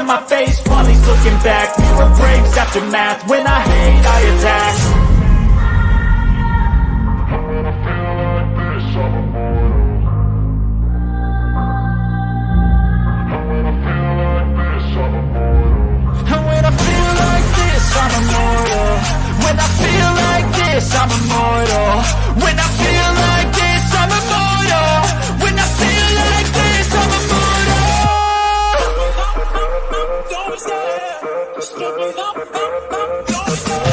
my face while he's looking back. Mirror breaks after math, when I hate I attack. And when I feel like this, I'm immortal. When I feel like this, I'm immortal. When I feel like this, I'm immortal. When I feel like this, I'm immortal. Don't stop, just give me up, don't stop.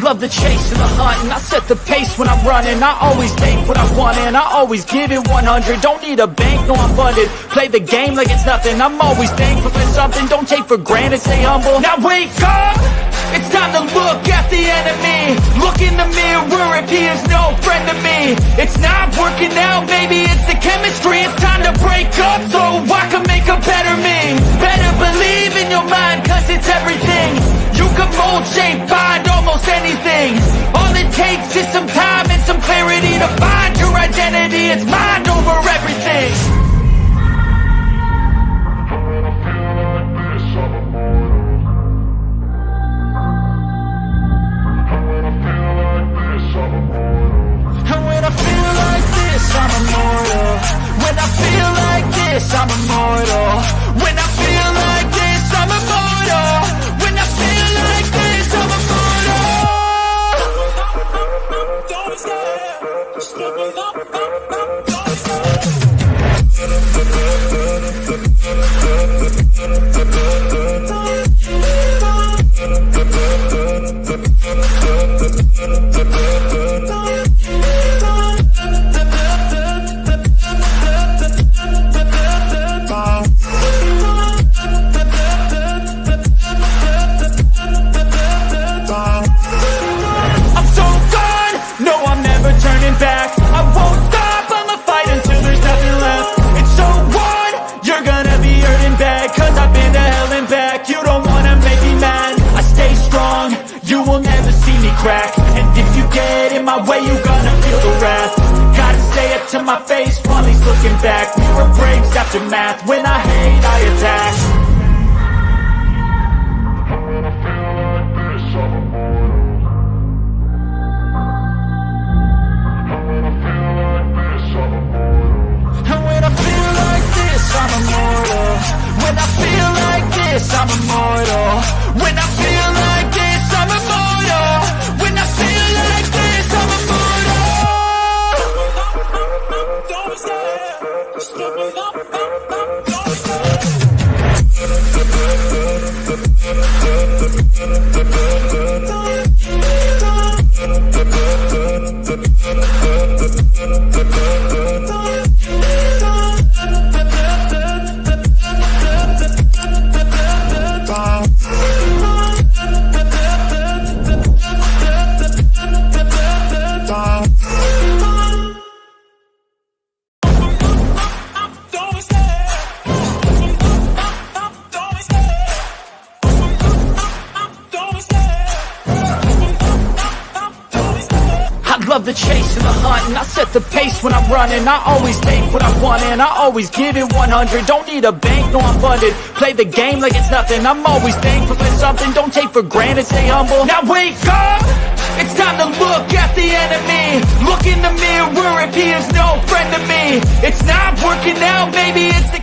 Love the chase and the hunt, and I set the pace when I'm running. I always take what I want and I always give it 100. Don't need a bank, no I'm funded. Play the game like it's nothing. I'm always thankful for something. Don't take for granted, stay humble. Now wake up! It's time to look at the enemy. Look in the mirror if he is no friend to me. It's not working out, maybe it's the chemistry. It's time to break up so I can make a better me. Better believe in your mind, cause it's everything. You can mold, shape, find almost anything. All it takes is some time and some clarity to find your identity. It's mind over everything. And when I feel like this, I'm immortal. When I feel like this, I'm immortal. When I feel like this, I'm immortal. When I feel like this, I'm immortal. Don't stop, just give me up, don't stop. Turning back, I won't stop, I'ma fight until there's nothing left. It's so on, you're gonna be hurting bad, cause I've been to hell and back. You don't wanna make me mad, I stay strong, you will never see me crack. And if you get in my way, you're gonna feel the wrath. Gotta say it to my face while he's looking back. Mirror breaks after math, when I hate I attack. I'm immortal. When I feel like this, I'm immortal. When I feel like this, I'm immortal. When I feel like this, I'm immortal. Don't stop, just give me up, don't stop. Love the chase and the hunt, and I set the pace when I'm running. I always take what I want and I always give it 100. Don't need a bank, no I'm funded. Play the game like it's nothing. I'm always thankful for something. Don't take for granted, stay humble. Now wake up! It's time to look at the enemy. Look in the mirror if he is no friend to me. It's not working out, maybe it's the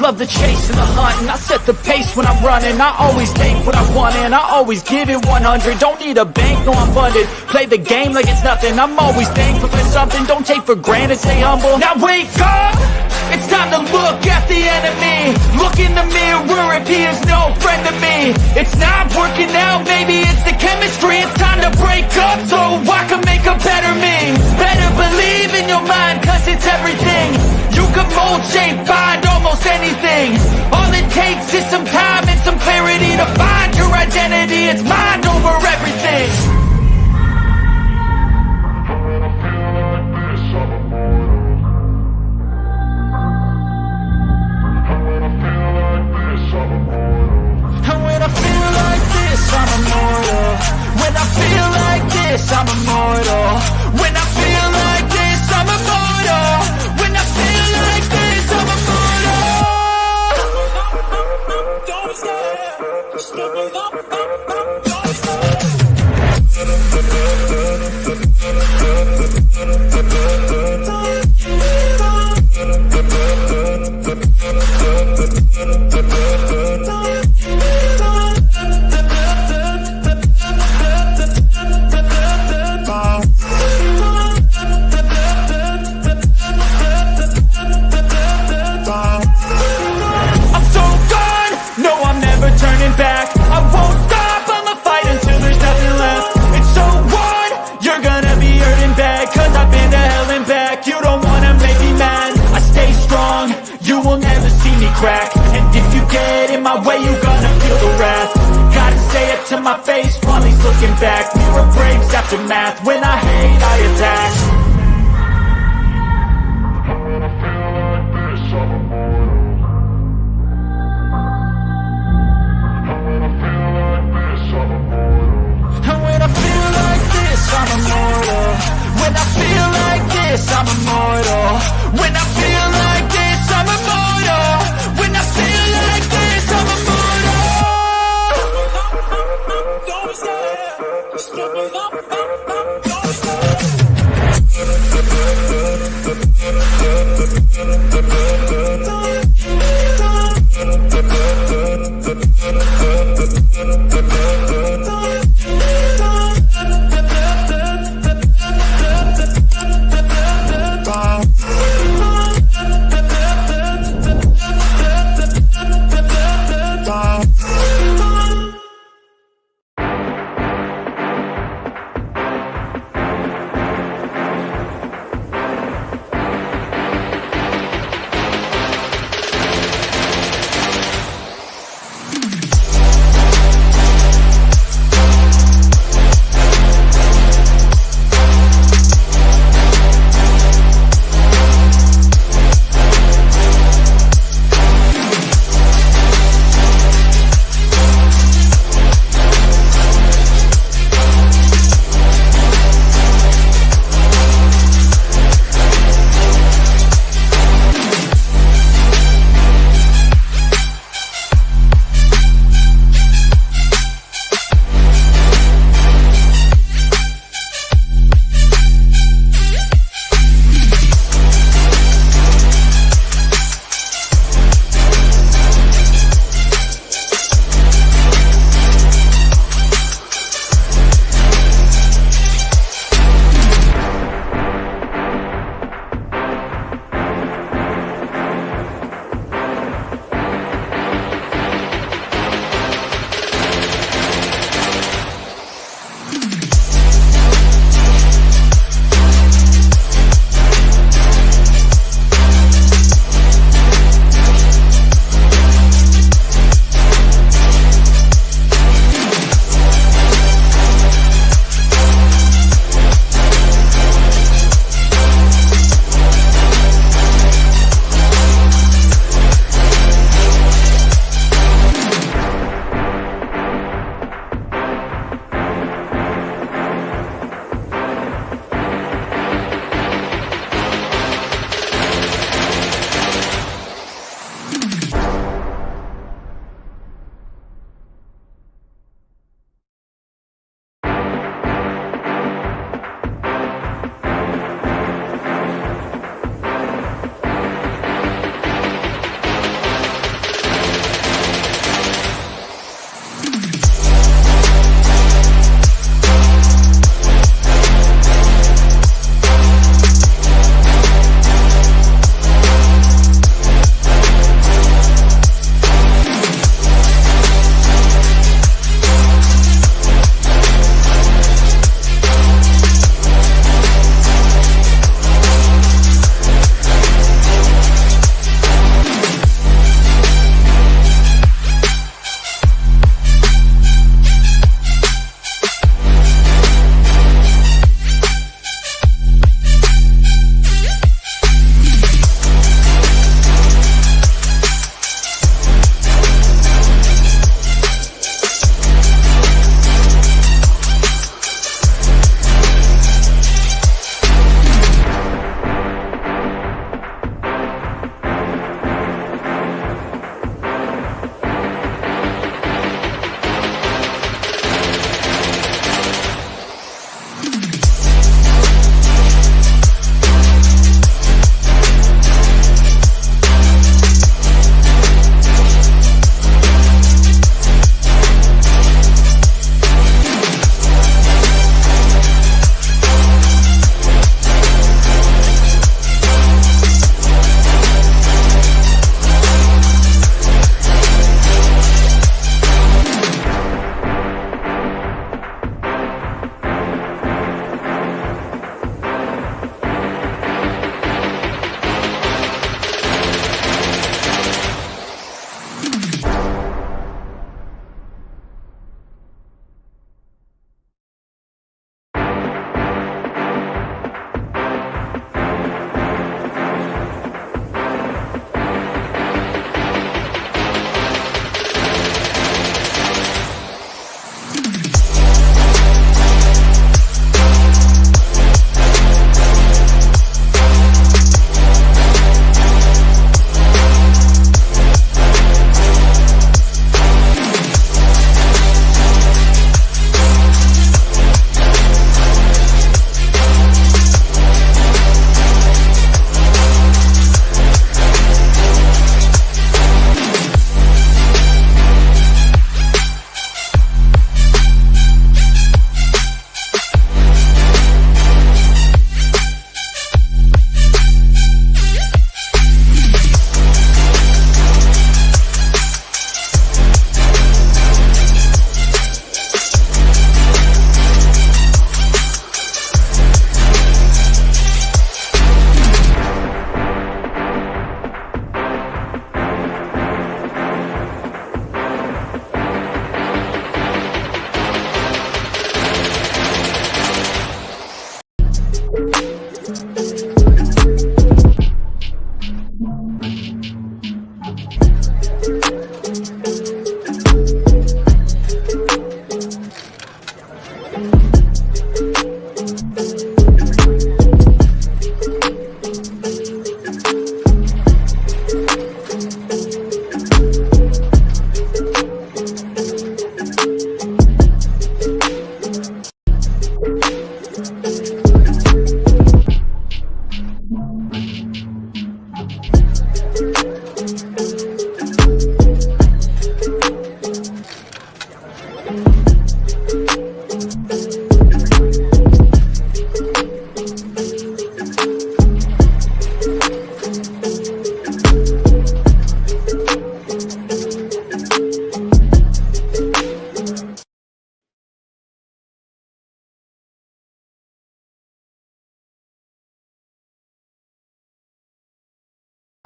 love the chase and the hunt, and I set the pace when I'm running. I always take what I want and I always give it 100. Don't need a bank, no I'm funded. Play the game like it's nothing. I'm always thankful for something. Don't take for granted, stay humble. Now wake up! It's time to look at the enemy. Look in the mirror if he is no friend to me. It's not working out, maybe it's the chemistry. It's time to break up so I can make a better me. Better believe in your mind, cause it's everything. You can mold, shape, find almost anything. All it takes is some time and some clarity to find your identity. It's mind over everything. I'm immortal. When I feel like this, I'm immortal. When I feel like this, I'm immortal. When I feel like this, I'm immortal. Don't stop, just give me up, don't stop. Back. I won't stop, I'ma fight until there's nothing left. It's so on, you're gonna be hurting bad, cause I've been to hell and back. You don't wanna make me mad, I stay strong, you will never see me crack. And if you get in my way, you gonna feel the wrath. Gotta say it to my face while he's looking back. Mirror breaks after math, when I hate I attack. I'm immortal. When I feel like this, I'm immortal. When I feel like this, I'm immortal. When I feel like this, I'm immortal. Don't stop, just give me up, don't stop.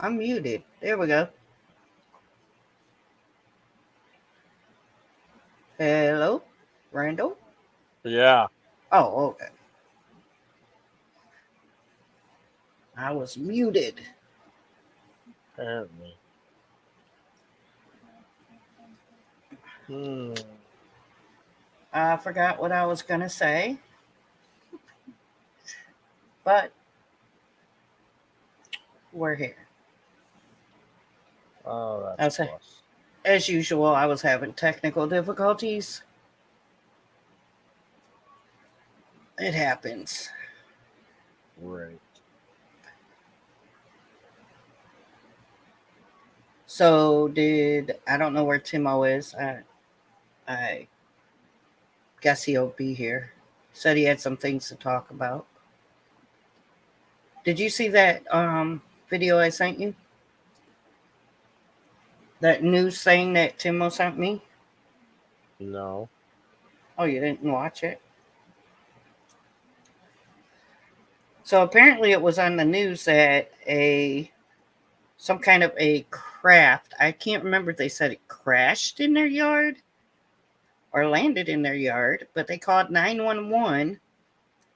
I'm muted. There we go. Hello, Randall? Yeah. Oh, okay. I was muted. Apparently. I forgot what I was going to say. But we're here. Oh, that's a plus. As usual, I was having technical difficulties. It happens. Right. So I don't know where Timo is. I guess he'll be here. Said he had some things to talk about. Did you see that video I sent you? That news thing that Timo sent me? No. Oh, you didn't watch it? So apparently it was on the news that some kind of a craft, I can't remember if they said it crashed in their yard or landed in their yard, but they called 911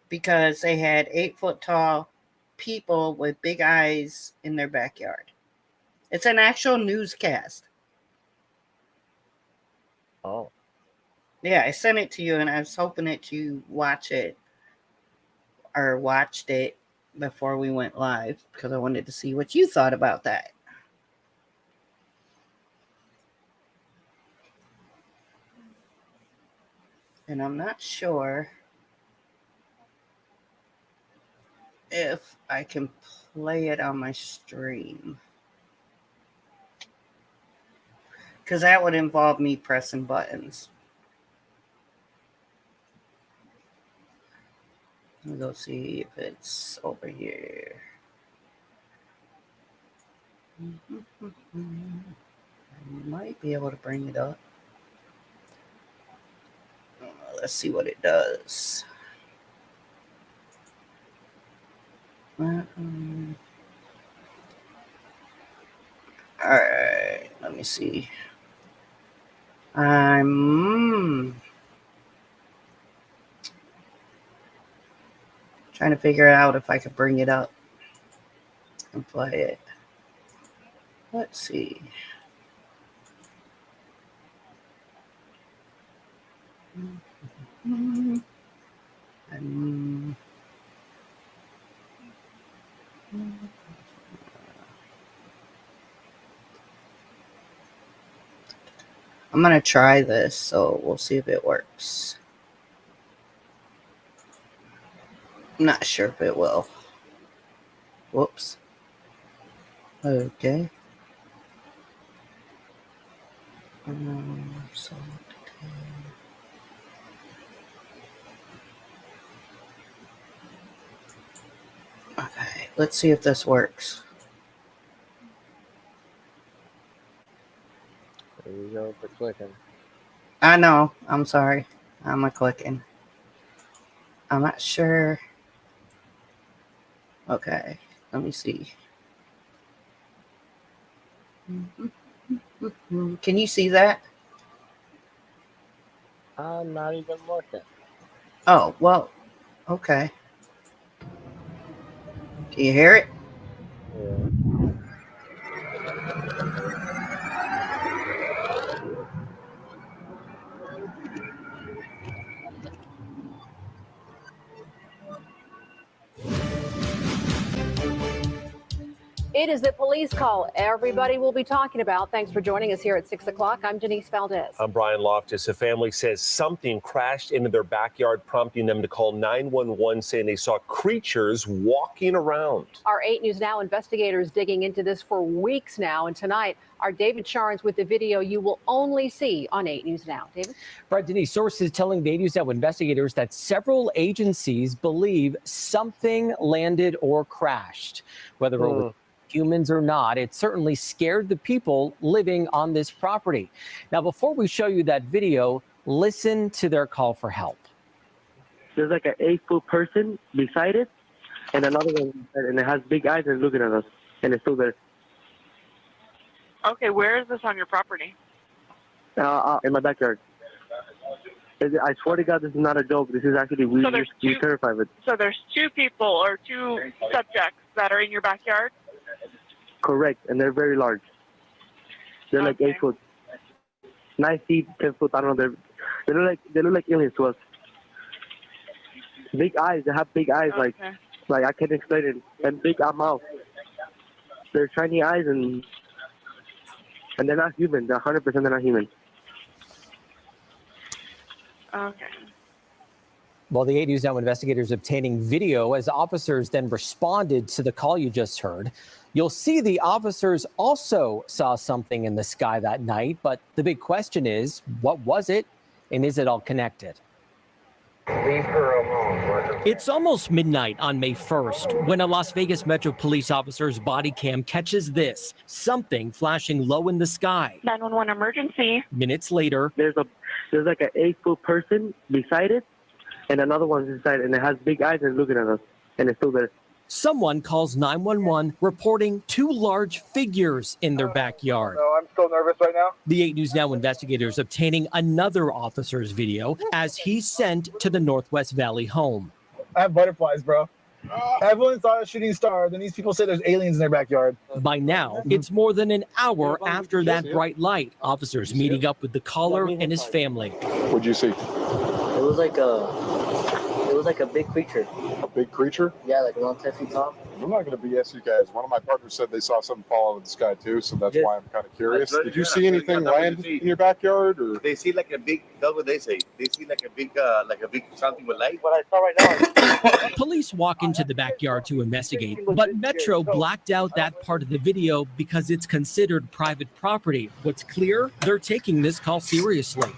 because they had 8-foot tall people with big eyes in their backyard. It's an actual newscast. Oh. Yeah, I sent it to you and I was hoping that you watched it before we went live because I wanted to see what you thought about that. And I'm not sure if I can play it on my stream, because that would involve me pressing buttons. Let me go see if it's over here. I might be able to bring it up. Let's see what it does. All right, let me see. I'm trying to figure out if I could bring it up and play it. Let's see. I'm going to try this, so we'll see if it works. I'm not sure if it will. Whoops. Okay. Okay, let's see if this works. There you go for clicking. I know. I'm sorry. I'm a clicking. I'm not sure. Okay, let me see. Can you see that? I'm not even looking. Oh, well, okay. Can you hear it? Yeah. It is the police call everybody will be talking about. Thanks for joining us here at 6 o'clock. I'm Denise Valdez. I'm Brian Loftus. A family says something crashed into their backyard, prompting them to call 911, saying they saw creatures walking around. Our 8 News Now investigators digging into this for weeks now. And tonight, our David Charnes with the video you will only see on 8 News Now. David? Right, Denise, sources telling 8 News Now investigators that several agencies believe something landed or crashed. Whether it was humans or not, it certainly scared the people living on this property. Now, before we show you that video, listen to their call for help. There's like an 8-foot person beside it, and another one, and it has big eyes and looking at us, and it's still there. Okay, where is this on your property? In my backyard. I swear to God, this is not a joke. This is actually So there's we're terrified of it. So there's two people or two subjects that are in your backyard? Correct, and they're very large. They're like Okay. 8 foot, 9 feet, 10 foot. I don't know. They look like aliens to us. Big eyes. They have big eyes, Okay. like I can't explain it. And big mouth. They're shiny eyes and they're not human. They're 100% they're not human. Okay. Well, the 8 News Now investigators obtaining video as officers then responded to the call you just heard. You'll see the officers also saw something in the sky that night, but the big question is, what was it, and is it all connected? Leave her alone. It's almost midnight on May 1st when a Las Vegas Metro Police officer's body cam catches this, something flashing low in the sky. 911 emergency. Minutes later, There's like an 8 foot person beside it, and another one's inside, and it has big eyes and looking at us, and it's still there. someone calls 911 reporting two large figures in their backyard. No, I'm still nervous right now. The 8 News Now investigators obtaining another officer's video as he's sent to the Northwest Valley home. I have butterflies, bro. Everyone saw a shooting star. Then these people say there's aliens in their backyard. By now, it's more than an hour after that bright light. Officers meeting up with the caller and his family. What'd you see? It was like a big creature. A big creature? Yeah, like around 10 feet tall. I'm not going to BS you guys. One of my partners said they saw something fall out of the sky too, so that's why I'm kind of curious. Did you see anything land in your backyard, or they see like a big? That's what they say. They see like a big something with light. What I saw right now. Police walk into the backyard to investigate, but Metro blacked out that part of the video because it's considered private property. What's clear? They're taking this call seriously.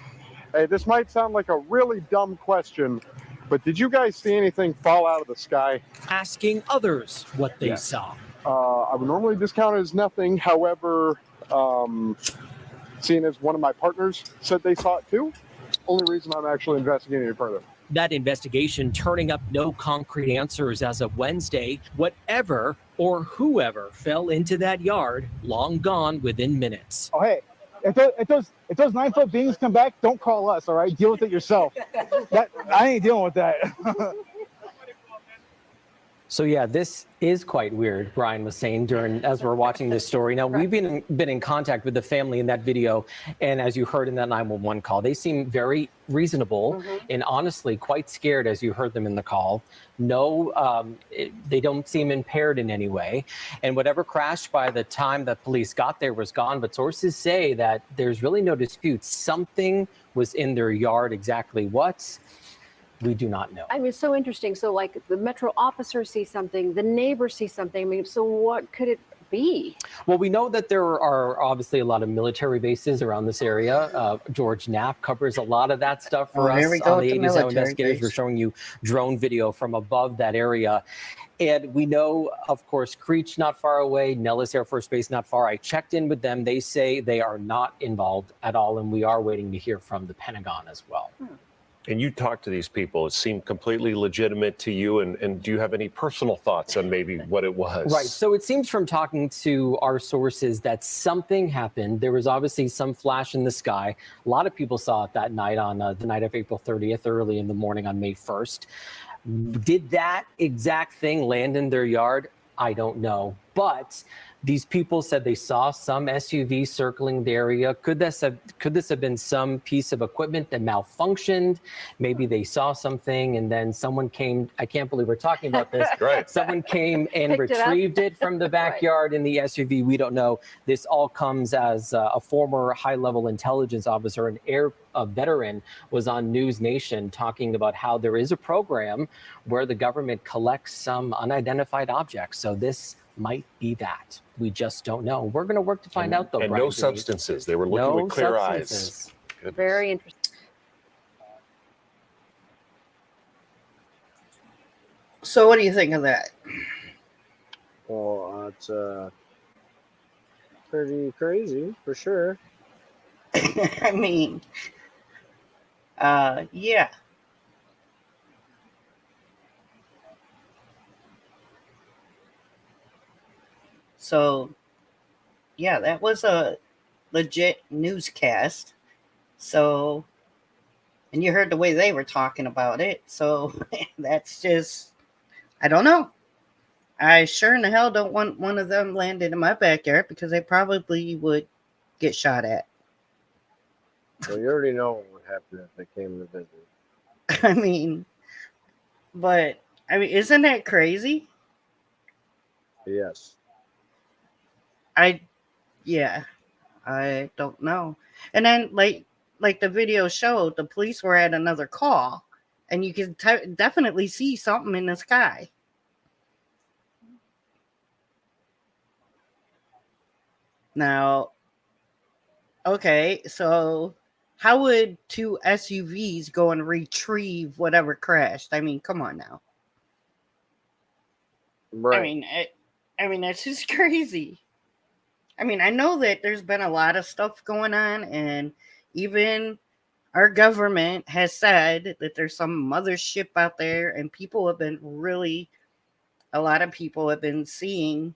Hey, this might sound like a really dumb question, but did you guys see anything fall out of the sky? Asking others what they saw. I would normally discount it as nothing. However, seeing as one of my partners said they saw it too, only reason I'm actually investigating it further. That investigation turning up no concrete answers as of Wednesday. Whatever or whoever fell into that yard, long gone within minutes. Oh, hey, if those 9 foot beings come back, don't call us, all right? Deal with it yourself. I ain't dealing with that. So yeah, this is quite weird, Brian was saying as we're watching this story. Now, we've been in contact with the family in that video, and as you heard in that 911 call, they seem very reasonable and honestly quite scared as you heard them in the call. No, they don't seem impaired in any way. And whatever crashed by the time that police got there was gone, but sources say that there's really no dispute. Something was in their yard. Exactly what? We do not know. I mean, it's so interesting. So, like, the Metro officer sees something, the neighbor sees something. I mean, so what could it be? Well, we know that there are obviously a lot of military bases around this area. George Knapp covers a lot of that stuff for us. Here we go On the with the 8 News Now military investigators, base. we're showing you drone video from above that area. And we know, of course, Creech not far away, Nellis Air Force Base not far. I checked in with them. They say they are not involved at all, and we are waiting to hear from the Pentagon as well. And you talked to these people. It seemed completely legitimate to you. And do you have any personal thoughts on maybe what it was? Right. So it seems from talking to our sources that something happened. There was obviously some flash in the sky. A lot of people saw it that night on the night of April 30th, early in the morning on May 1st. Did that exact thing land in their yard? I don't know. But these people said they saw some SUV circling the area. Could this have been some piece of equipment that malfunctioned? Maybe they saw something and then someone came. I can't believe we're talking about this. Right. Someone came and Picked it up. retrieved it from the backyard in the SUV. We don't know. This all comes as a former high-level intelligence officer, a veteran, was on News Nation talking about how there is a program where the government collects some unidentified objects. So this might be that. We just don't know. We're going to work to find out, though. And Brian no Dees. substances. They were looking No with clear substances. eyes. Goodness. Very interesting. So, what do you think of that? Well, it's pretty crazy for sure. I mean, yeah. So, yeah, that was a legit newscast. So, and you heard the way they were talking about it. So that's just, I don't know. I sure in the hell don't want one of them landed in my backyard because they probably would get shot at. Well, you already know what would happen if they came to visit. I mean, but I mean, isn't that crazy? Yes. Yeah, I don't know. And then, like the video showed, the police were at another call, and you can definitely see something in the sky. Now, okay, so how would two SUVs go and retrieve whatever crashed? I mean, come on now. Right. I mean, that's just crazy. I mean, I know that there's been a lot of stuff going on, and even our government has said that there's some mothership out there, and a lot of people have been seeing,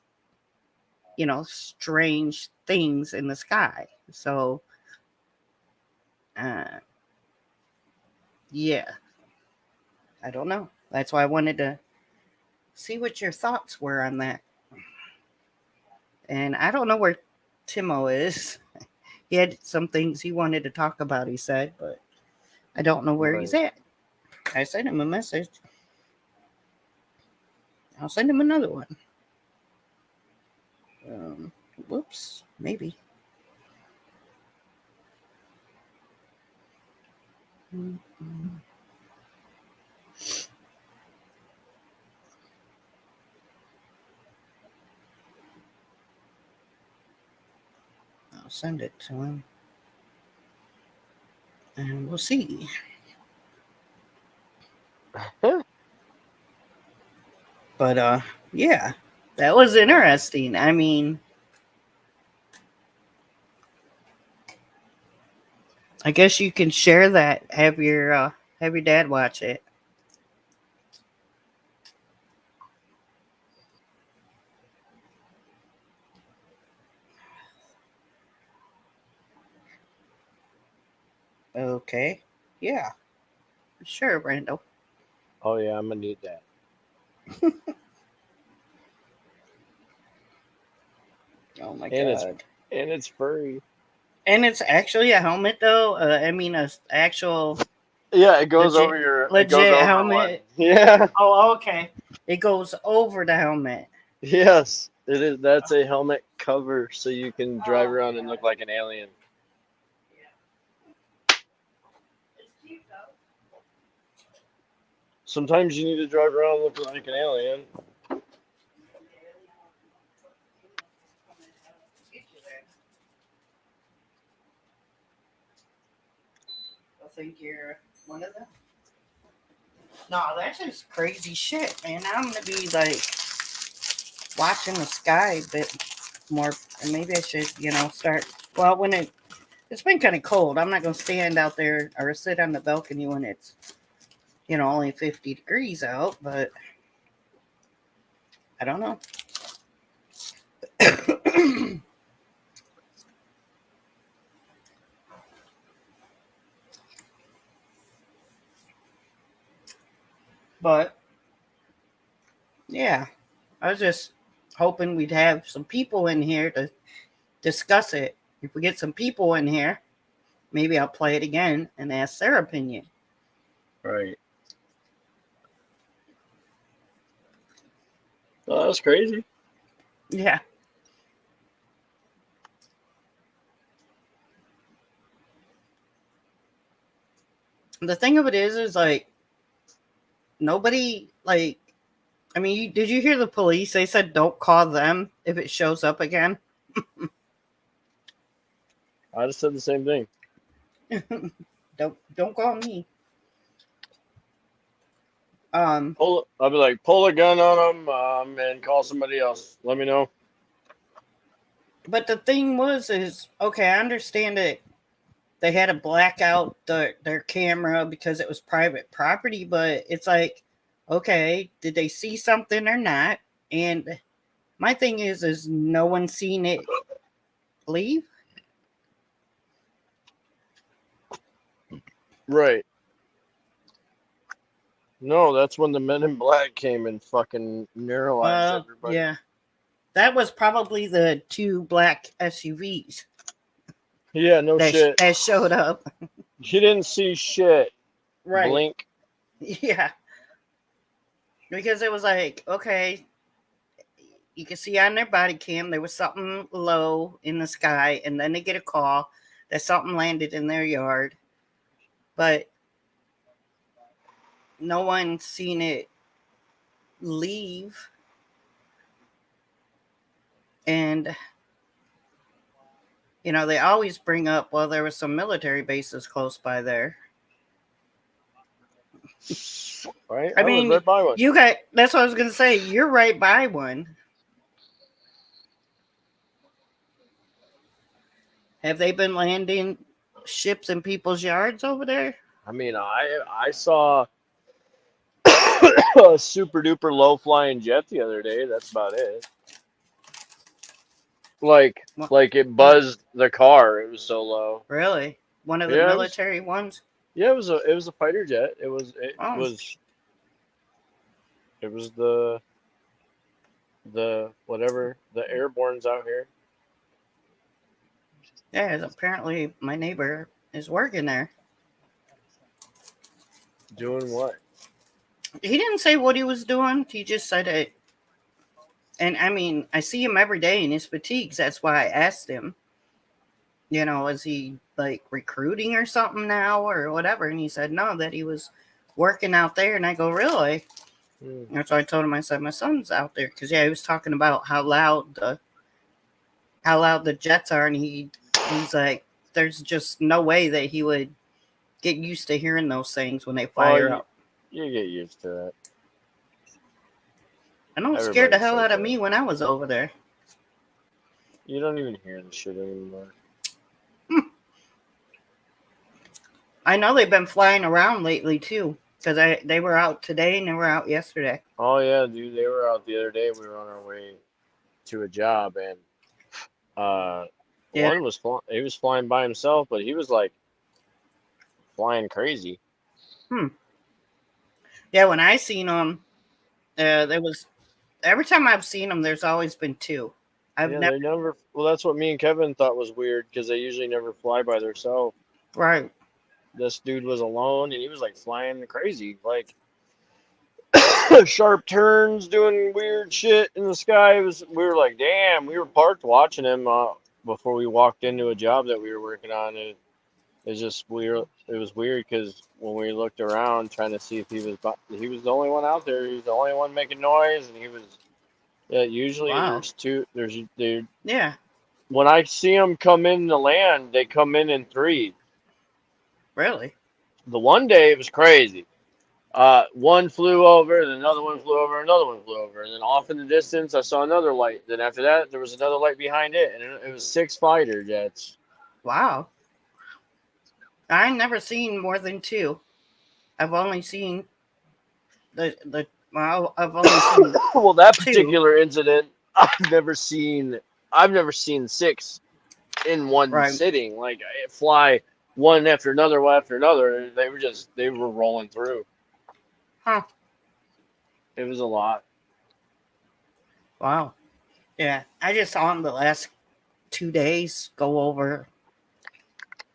strange things in the sky. So, yeah, I don't know. That's why I wanted to see what your thoughts were on that. And I don't know where Timo is. He had some things he wanted to talk about, he said, but I don't know where he's at. I sent him a message. I'll send him another one. Whoops, maybe. I'll send it to him. And we'll see. But yeah, that was interesting. I mean, I guess you can share that. Have your dad watch it. Okay. Yeah. Sure, Randall. Oh yeah, I'm gonna need that. Oh my And god. it's furry. And it's actually a helmet, though. I mean, a actual. Yeah, it goes over your legit helmet. Yeah. Oh, okay. It goes over the helmet. Yes, it is. That's a helmet cover, so you can drive around and look like an alien. Sometimes you need to drive around looking like an alien. I think you're one of them. No, that's just crazy shit, man. I'm gonna be like watching the sky a bit more, and maybe I should, start. Well, when it's been kind of cold, I'm not gonna stand out there or sit on the balcony when it's, only 50 degrees out. But I don't know. But yeah, I was just hoping we'd have some people in here to discuss it. If we get some people in here, maybe I'll play it again and ask their opinion. Right. Oh, that's crazy. Yeah. The thing of it is like, nobody, like, I mean, did you hear the police? They said don't call them if it shows up again. I just said the same thing. Don't call me. I'll be like, pull a gun on them and call somebody else. Let me know. But the thing is okay, I understand it. They had to black out their camera because it was private property, but it's like, okay, did they see something or not? And my thing is no one seen it leave? Right. No, that's when the Men in Black came and fucking neuralized everybody. Yeah. That was probably the 2 black SUVs Yeah, no shit. that showed up. He didn't see shit. Right. Blink. Yeah. Because it was like, okay, you can see on their body cam there was something low in the sky, and then they get a call that something landed in their yard. But no one's seen it leave. And, you know, they always bring up, well, there was some military bases close by there. Right? I mean, was right by one. that's what I was going to say. You're right by one. Have they been landing ships in people's yards over there? I mean, I saw a super duper low flying jet the other day. That's about it. Like it buzzed the car. It was so low. Really? One of the military ones? Yeah, it was a fighter jet. It was the whatever, the airborne's out here. Yeah, apparently my neighbor is working there. Doing what? He didn't say what he was doing. He just said it. And I mean, I see him every day in his fatigues. That's why I asked him, you know, is he like recruiting or something now or whatever? And he said no, that he was working out there. And I go, really? That's why I told him, I said, my son's out there. Because, yeah, he was talking about how loud the jets are. And he's like, there's just no way that he would get used to hearing those things when they fire up. You get used to that. I know it scared the hell out of me when I was over there. You don't even hear the shit anymore. I know they've been flying around lately, too. Because they were out today and they were out yesterday. Oh, yeah, dude. They were out the other day. We were on our way to a job. And one was he was flying by himself, but he was like flying crazy. Yeah, when I seen them, there was every time I've seen them, there's always been 2. They never. Well, that's what me and Kevin thought was weird because they usually never fly by themselves. Right. This dude was alone and he was like flying crazy, like sharp turns, doing weird shit in the sky. We were like, damn. We were parked watching him before we walked into a job that we were working on. It's just weird. It was weird because when we looked around trying to see if he was the only one out there. He was the only one making noise, and he was. Yeah, usually there's 2. Yeah. When I see them come in to land, they come in 3. Really? The one day it was crazy. One flew over, then another one flew over, another one flew over, and then off in the distance I saw another light. Then after that there was another light behind it, and it was 6 fighter jets. Wow. I've never seen more than 2. I've only seen I've only seen well, that particular incident I've never seen 6 in one sitting. Like fly one after another, one after another. They were rolling through. Huh. It was a lot. Wow. Yeah. I just saw them the last 2 days go over,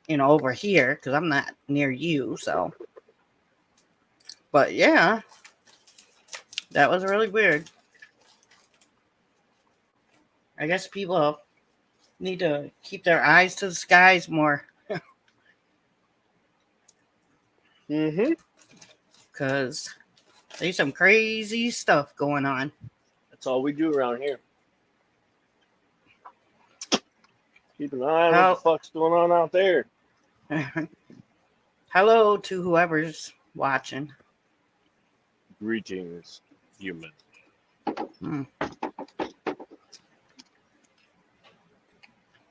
over here because I'm not near you. So, but yeah, that was really weird. I guess people need to keep their eyes to the skies more. Because there's some crazy stuff going on. That's all we do around here. Keep an eye on what the fuck's going on out there. Hello to whoever's watching. Greetings, human.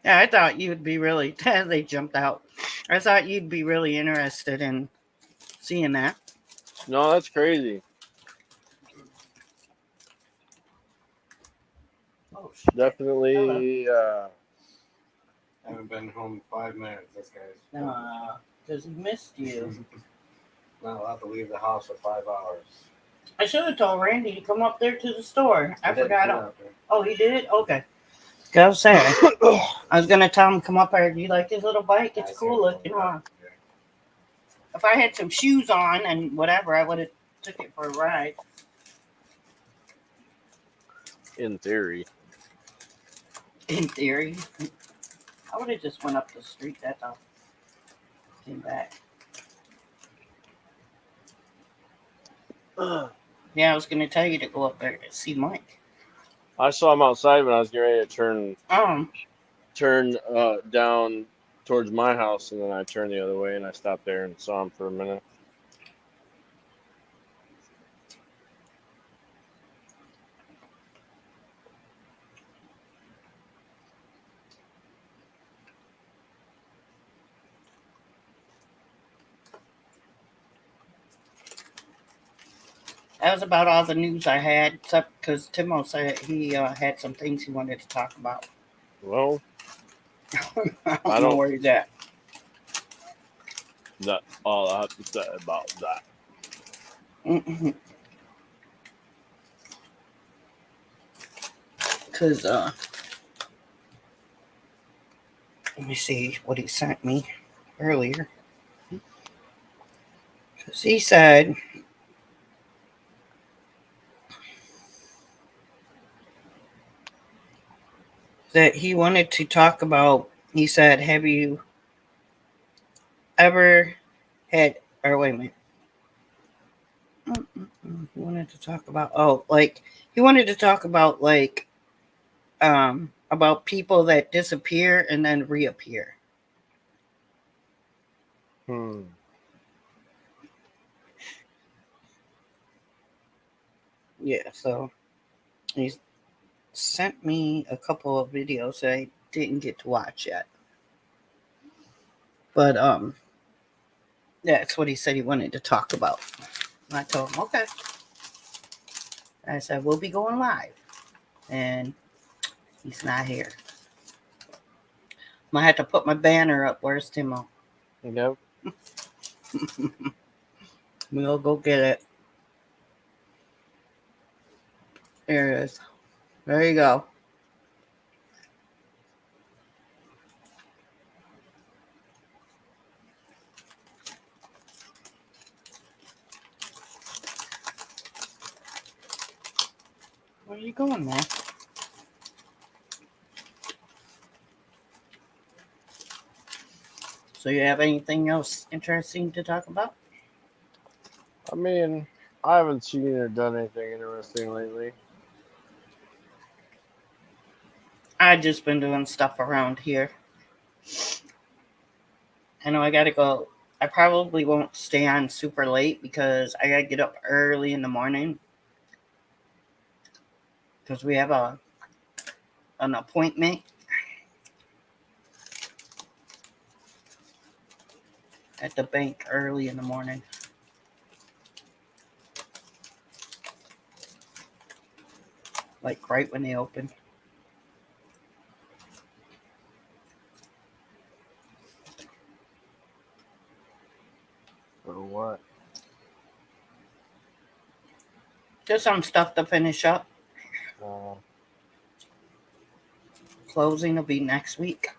Yeah, I thought you'd be really... They jumped out. I thought you'd be really interested in seeing that. No, that's crazy. Definitely I haven't been home 5 minutes. This guy's because he missed you. not allowed to leave the house for 5 hours. I should have told Randy to come up there to the store. I He did forgot. come out there. Oh, he did? Okay. Go say. I was gonna tell him come up here. Do you like his little bike? It's cool looking, huh? If I had some shoes on and whatever, I would have took it for a ride. In theory. In theory, I would have just went up the street. That's all. Came back. Yeah, I was gonna tell you to go up there to see Mike. I saw him outside when I was getting ready to turn down towards my house, and then I turned the other way, and I stopped there and saw him for a minute. That was about all the news I had, except because Timo said he had some things he wanted to talk about. Well, I don't know where he's at. That's all I have to say about that. Because, let me see what he sent me earlier. Because he said, that he wanted to talk about, he said, have you ever had, or wait a minute. He wanted to talk about, he wanted to talk about, about people that disappear and then reappear. Yeah, so he's sent me a couple of videos that I didn't get to watch yet. But that's what he said he wanted to talk about. And I told him, okay. I said, we'll be going live. And he's not here. I'm gonna have to put my banner up. Where's Timo? Nope. We'll go get it. There it is. There you go. Where are you going, man? So you have anything else interesting to talk about? I mean, I haven't seen or done anything interesting lately. I've just been doing stuff around here. I know I gotta go. I probably won't stay on super late because I gotta get up early in the morning. Because we have an appointment at the bank early in the morning. Like right when they open. For what? Just some stuff to finish up. Closing will be next week.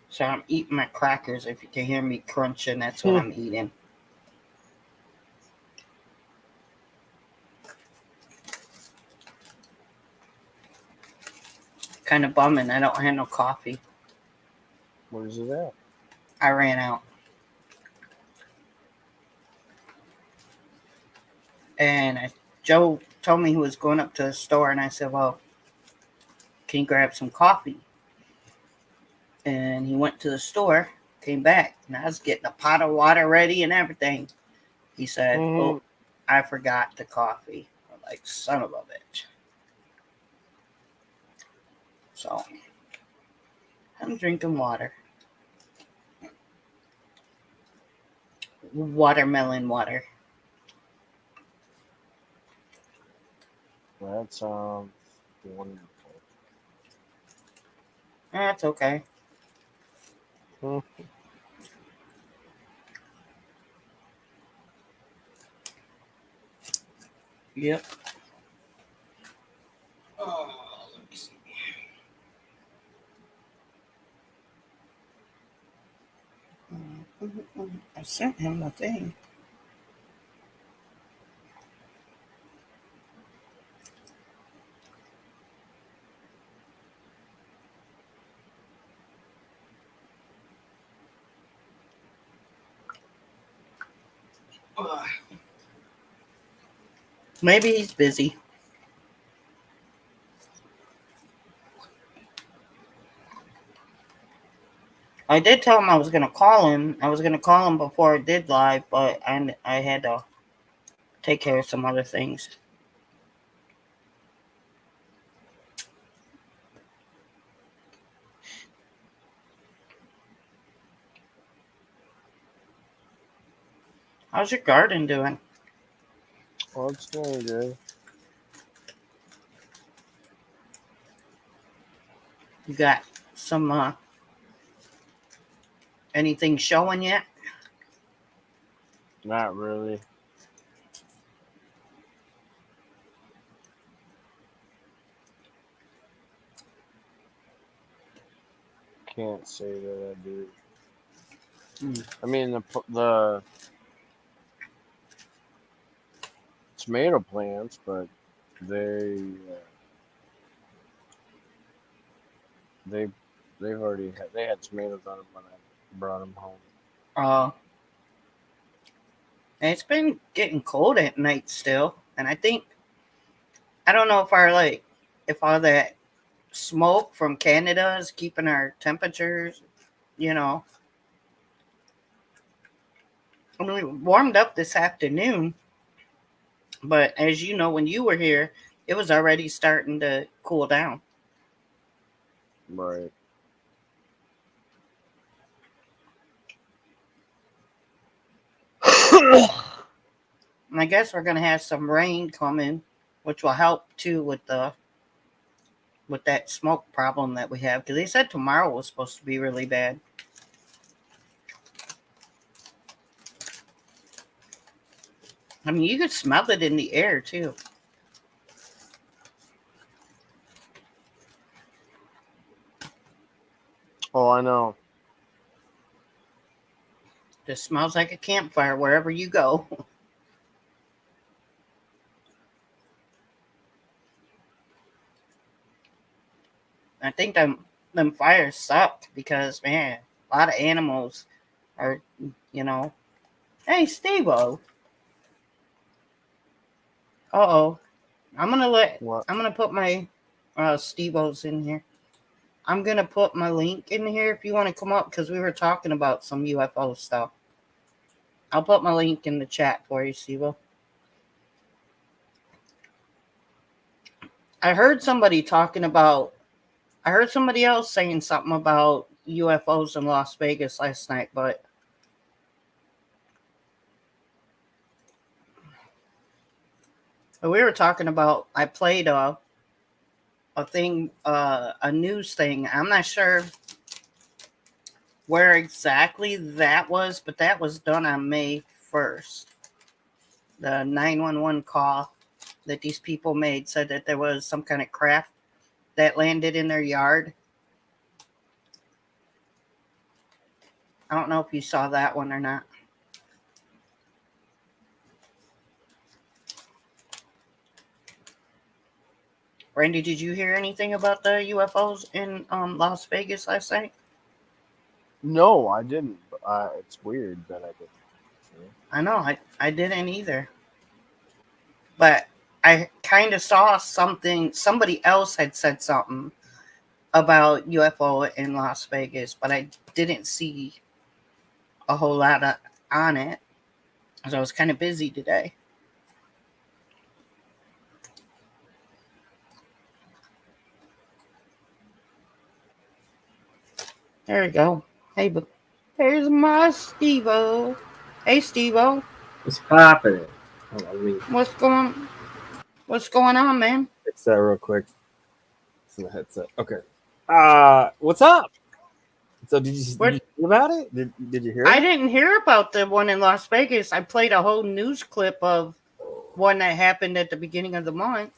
So I'm eating my crackers. If you can hear me crunching, that's what I'm eating. Kind of bumming. I don't have no coffee. Where's it at? I ran out. And Joe told me he was going up to the store, and I said, well, can you grab some coffee? And he went to the store, came back, and I was getting a pot of water ready and everything. He said, oh, I forgot the coffee. I'm like, son of a bitch. So, I'm drinking water. Watermelon water. That sounds wonderful. That's okay. Hmm. Yep. Oh, let me see. I sent him the thing. Maybe he's busy. I did tell him I was going to call him. I was going to call him before I did live, but I had to take care of some other things. How's your garden doing? Well, it's doing good. You got some anything showing yet? Not really. Can't say that I do. I mean, the tomato plants, but they've already had tomatoes on them when I brought them home. It's been getting cold at night still, and I don't know if if all that smoke from Canada is keeping our temperatures, I mean, we warmed up this afternoon, but as you know, when you were here, it was already starting to cool down. Right. And I guess we're gonna have some rain coming, which will help too with that smoke problem that we have, because they said tomorrow was supposed to be really bad. I mean, you could smell it in the air too. Oh, I know. Just smells like a campfire wherever you go. I think them fires sucked because, man, a lot of animals are, Hey, Steve-O. Uh-oh. I'm gonna put my Steve-O's in here. I'm gonna put my link in here if you want to come up, because we were talking about some UFO stuff. I'll put my link in the chat for you, Steve-O. I heard somebody else saying something about UFOs in Las Vegas last night, but we were talking about, I played a news thing. I'm not sure where exactly that was, but that was done on May 1st. The 911 call that these people made said that there was some kind of craft that landed in their yard. I don't know if you saw that one or not. Randy, did you hear anything about the UFOs in Las Vegas last night? No, I didn't. It's weird that I didn't. I know, I didn't either. But I kind of saw something, somebody else had said something about UFO in Las Vegas, but I didn't see a whole lot on it, because I was kind of busy today. There we go. Hey, but there's my Steve-O. Hey, Steve-O. What's poppin'? What's going on? What's going on, man? Fix that real quick. It's in the headset. Okay. What's up? So did you hear about it? Did you hear it? I didn't hear about the one in Las Vegas. I played a whole news clip of one that happened at the beginning of the month.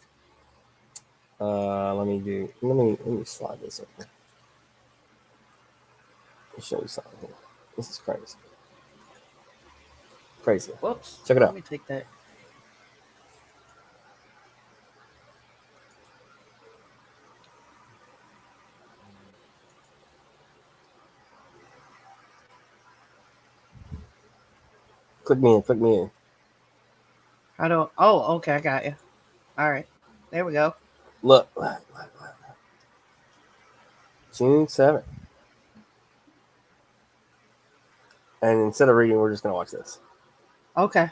Let me slide this over. I'll show you something here. This is crazy. Crazy. Whoops. Check it out. Let me take that. Click me in. Oh, okay, I got you. All right. There we go. Look. June 7th. And instead of reading, we're just going to watch this. Okay.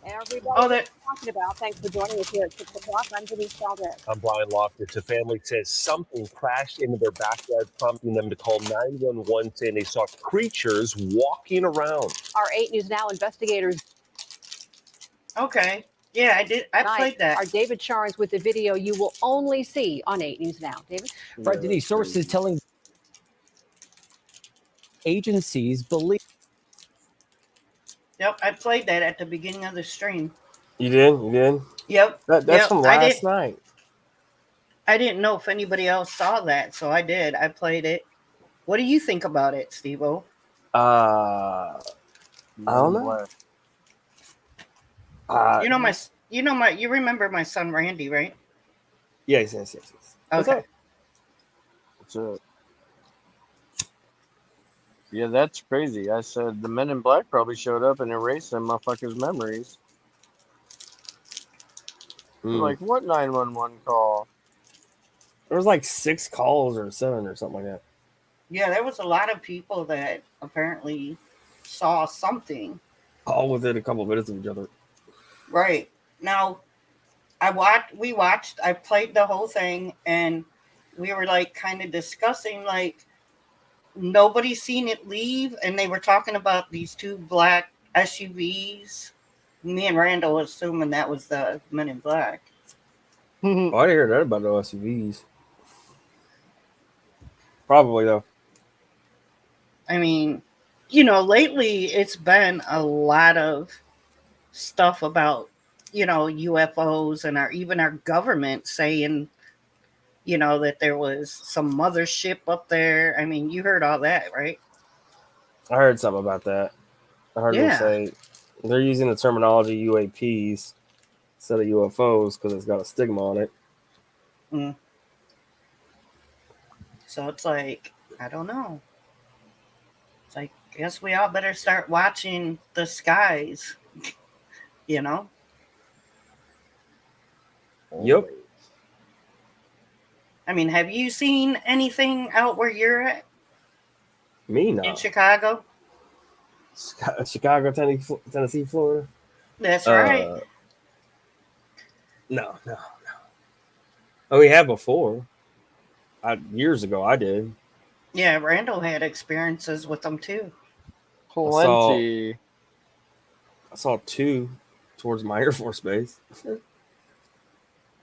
Everybody that's talking about. Thanks for joining us here at 6 o'clock. I'm Denise Valdez. I'm Brian Loftus. A family says something crashed into their backyard, prompting them to call 911, saying they saw creatures walking around. Our 8 News Now investigators. Okay. Yeah, I did. I played that. Our David Charnes with the video you will only see on 8 News Now. David? Right, Denise, sources telling agencies believe. Yep, I played that at the beginning of the stream. You did? Yep. That's from last night. I didn't know if anybody else saw that, so I did. I played it. What do you think about it, Steve-O? I don't know. You remember my son Randy, right? Yes. Okay. What's up? Yeah, that's crazy. I said the Men in Black probably showed up and erased them motherfuckers' memories. Like, what 911 call? There was like 6 calls or 7 or something like that. Yeah, there was a lot of people that apparently saw something. All within a couple of minutes of each other. Right. Now, I played the whole thing, and we were like kind of discussing, like, nobody's seen it leave, and they were talking about these 2 black SUVs. Me and Randall assuming that was the Men in Black. I didn't hear that about the SUVs. Probably, though. I mean, lately it's been a lot of stuff about, UFOs and even our government saying, that there was some mothership up there. I mean, you heard all that, right? I heard something about that. I heard them say they're using the terminology UAPs instead of UFOs because it's got a stigma on it. Mm. So it's like, I don't know. It's like, I guess we all better start watching the skies, Yep. I mean, have you seen anything out where you're at? Me, no. In Chicago? Chicago, Tennessee, Florida. That's right. No. Oh, we have before. Years ago, I did. Yeah, Randall had experiences with them too. Plenty. I saw 2 towards my Air Force base.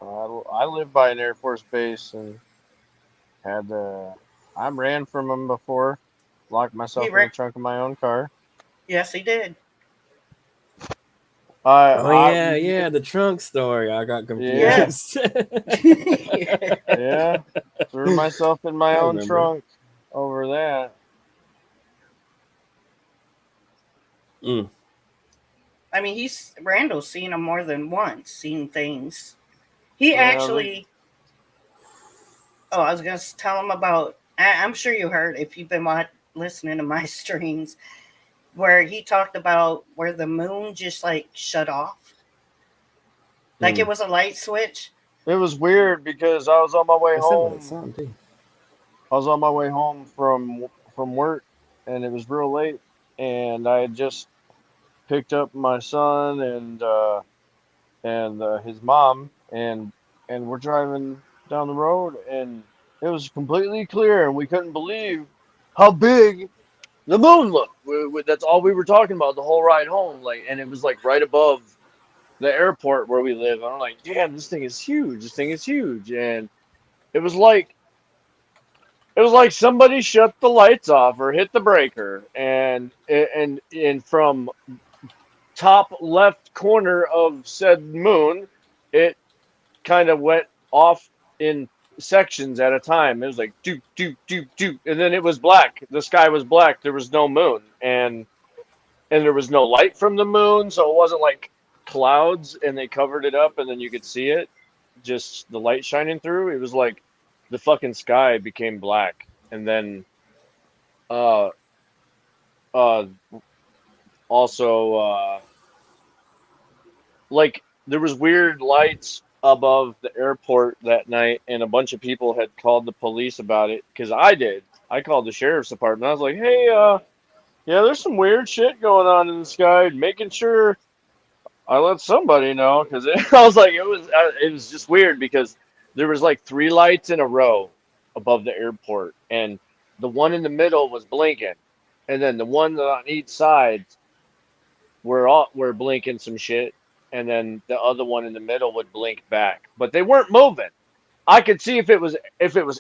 I lived by an Air Force base and I ran from them before. Locked myself in the trunk of my own car. Yes, he did. The trunk story. I got confused. Yeah. Threw myself in my own trunk over that. I mean, Randall's seen them more than once, seen things. He actually, I was going to tell him about, I'm sure you heard if you've been listening to my streams, where he talked about where the moon just like shut off. Like it was a light switch. It was weird because I was on my way home. I was on my way home from work and it was real late and I had just picked up my son and his mom and we're driving down the road and it was completely clear and we couldn't believe how big the moon looked. That's all we were talking about the whole ride home. And it was like right above the airport where we live. I'm like, damn, this thing is huge. This thing is huge. And it was like somebody shut the lights off or hit the breaker, and from top left corner of said moon, it kind of went off in sections at a time. It was like do do do do, and then it was black. The sky was black. There was no moon, and there was no light from the moon, so it wasn't like clouds and they covered it up and then you could see it, just the light shining through. It was like the fucking sky became black, and then also like there was weird lights above the airport that night, and a bunch of people had called the police about it, because I called the sheriff's department. I was like, hey, yeah, there's some weird shit going on in the sky, making sure I let somebody know, because I was like, it was just weird, because there was like 3 lights in a row above the airport, and the one in the middle was blinking, and then the one on each side were blinking some shit, and then the other one in the middle would blink back, but they weren't moving. I could see if it was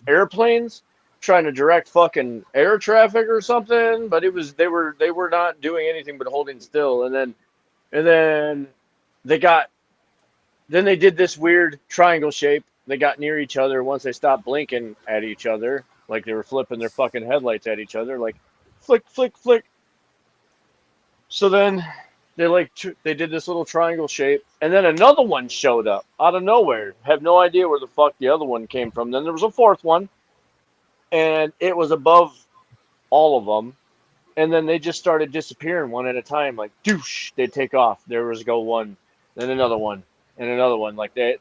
airplanes trying to direct fucking air traffic or something, but they were not doing anything but holding still. And then they did this weird triangle shape. They got near each other once they stopped blinking at each other, like they were flipping their fucking headlights at each other, like flick flick flick. So then they did this little triangle shape, and then another one showed up out of nowhere. Have no idea where the fuck the other one came from. Then there was a 4th one, and it was above all of them, and then they just started disappearing one at a time, like douche. They'd take off. There was go one, then another one, and another one. Like they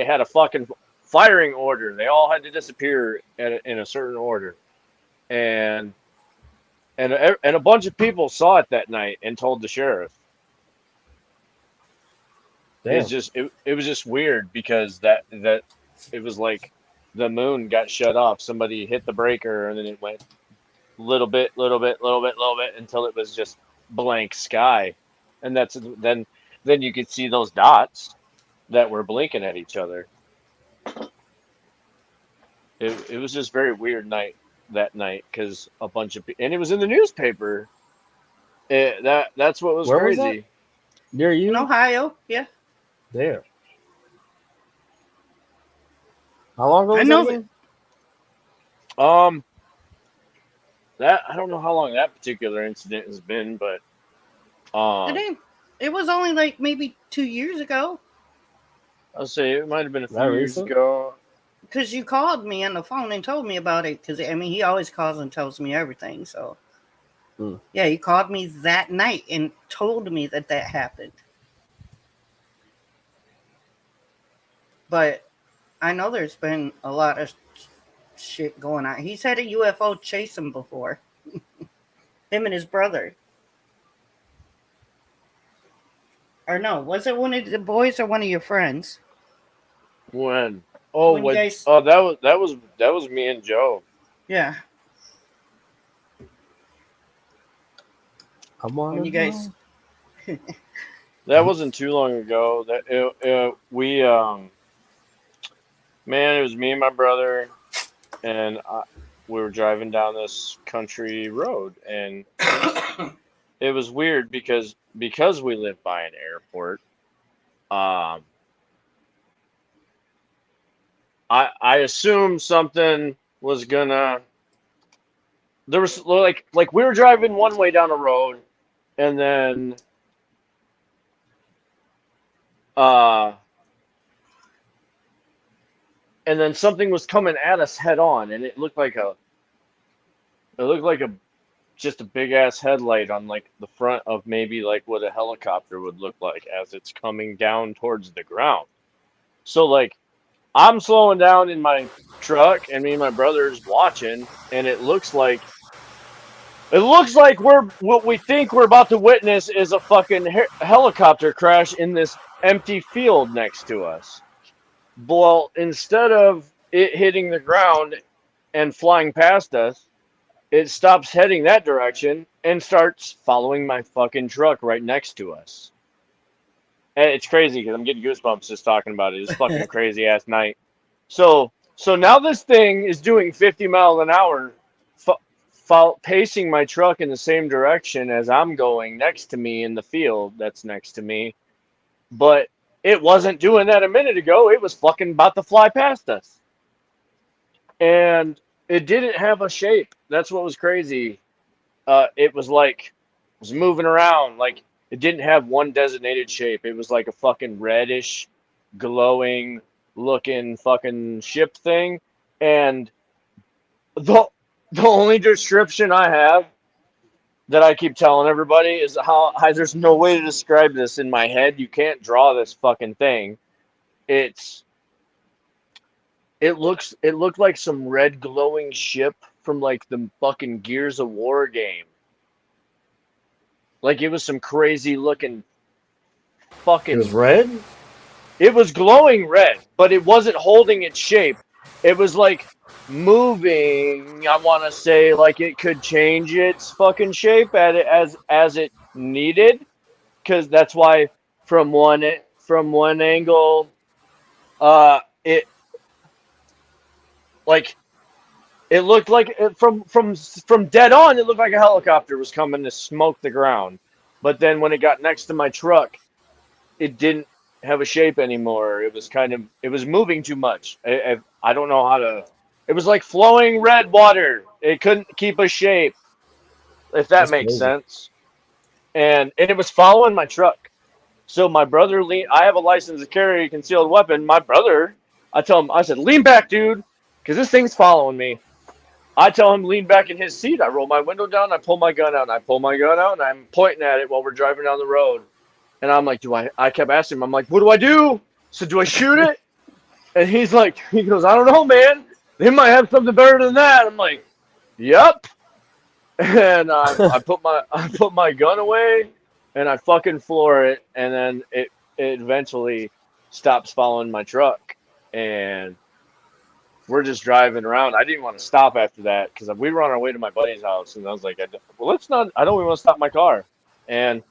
had a fucking firing order. They all had to disappear in a certain order, and a bunch of people saw it that night and told the sheriff. Damn. It was just weird, because that it was like the moon got shut off. Somebody hit the breaker, and then it went little bit until it was just blank sky, and then you could see those dots that were blinking at each other. It was just very weird night that night, because a bunch of people, and it was in the newspaper. That's what was Where crazy. was that? Near you? In Ohio, yeah. Damn. How long ago was I know that again? That I don't know how long that particular incident has been, but it was only like maybe 2 years ago. I'll say it might have been a few That years recent? ago. Because you called me on the phone and told me about it. Because, I mean, he always calls and tells me everything. So, yeah, he called me that night and told me that happened. But I know there's been a lot of shit going on. He's had a UFO chase him before. Him and his brother. Or no, was it one of the boys or one of your friends? When? When you guys- that was me and Joe. Yeah. Come on. When you guys... That wasn't too long ago. Man, it was me and my brother, and we were driving down this country road, and it was weird because we live by an airport. I assumed something was gonna. There was like we were driving one way down the road, and then something was coming at us head on, and it looked like just a big ass headlight on like the front of maybe like what a helicopter would look like as it's coming down towards the ground. So like I'm slowing down in my truck, and me and my brother's watching, and it looks like what we think we're about to witness is a fucking helicopter crash in this empty field next to us. Well, instead of it hitting the ground and flying past us, it stops heading that direction and starts following my fucking truck right next to us. It's crazy because I'm getting goosebumps just talking about it. It's fucking crazy ass night. So now this thing is doing 50 miles an hour, pacing my truck in the same direction as I'm going next to me in the field that's next to me. But it wasn't doing that a minute ago. It was fucking about to fly past us. And it didn't have a shape. That's what was crazy. It was moving around. Like, it didn't have one designated shape. It was like a fucking reddish, glowing looking fucking ship thing. And the only description I have that I keep telling everybody is how there's no way to describe this in my head. You can't draw this fucking thing. It looked like some red glowing ship from like the fucking Gears of War game. Like, it was some crazy looking fucking... It was red? It was glowing red, but it wasn't holding its shape. It was like moving, I want to say, like it could change its fucking shape as it needed, because that's why from one angle, it looked like from dead on, it looked like a helicopter was coming to smoke the ground. But then when it got next to my truck, it didn't have a shape anymore. It was moving too much. I don't know how to. It was like flowing red water. It couldn't keep a shape, if that makes sense. And it was following my truck. So my brother I have a license to carry a concealed weapon. My brother, I said, lean back, dude, because this thing's following me. I tell him lean back in his seat. I roll my window down. I pull my gun out. And I pull my gun out, and I'm pointing at it while we're driving down the road. And I'm like, I kept asking him, I'm like, what do I do? So do I shoot it? And he goes, I don't know, man. They might have something better than that. I'm like, yep. And I put my gun away, and I fucking floor it, and then it eventually stops following my truck, and we're just driving around. I didn't want to stop after that because we were on our way to my buddy's house, and I was like, I don't even want to stop my car. And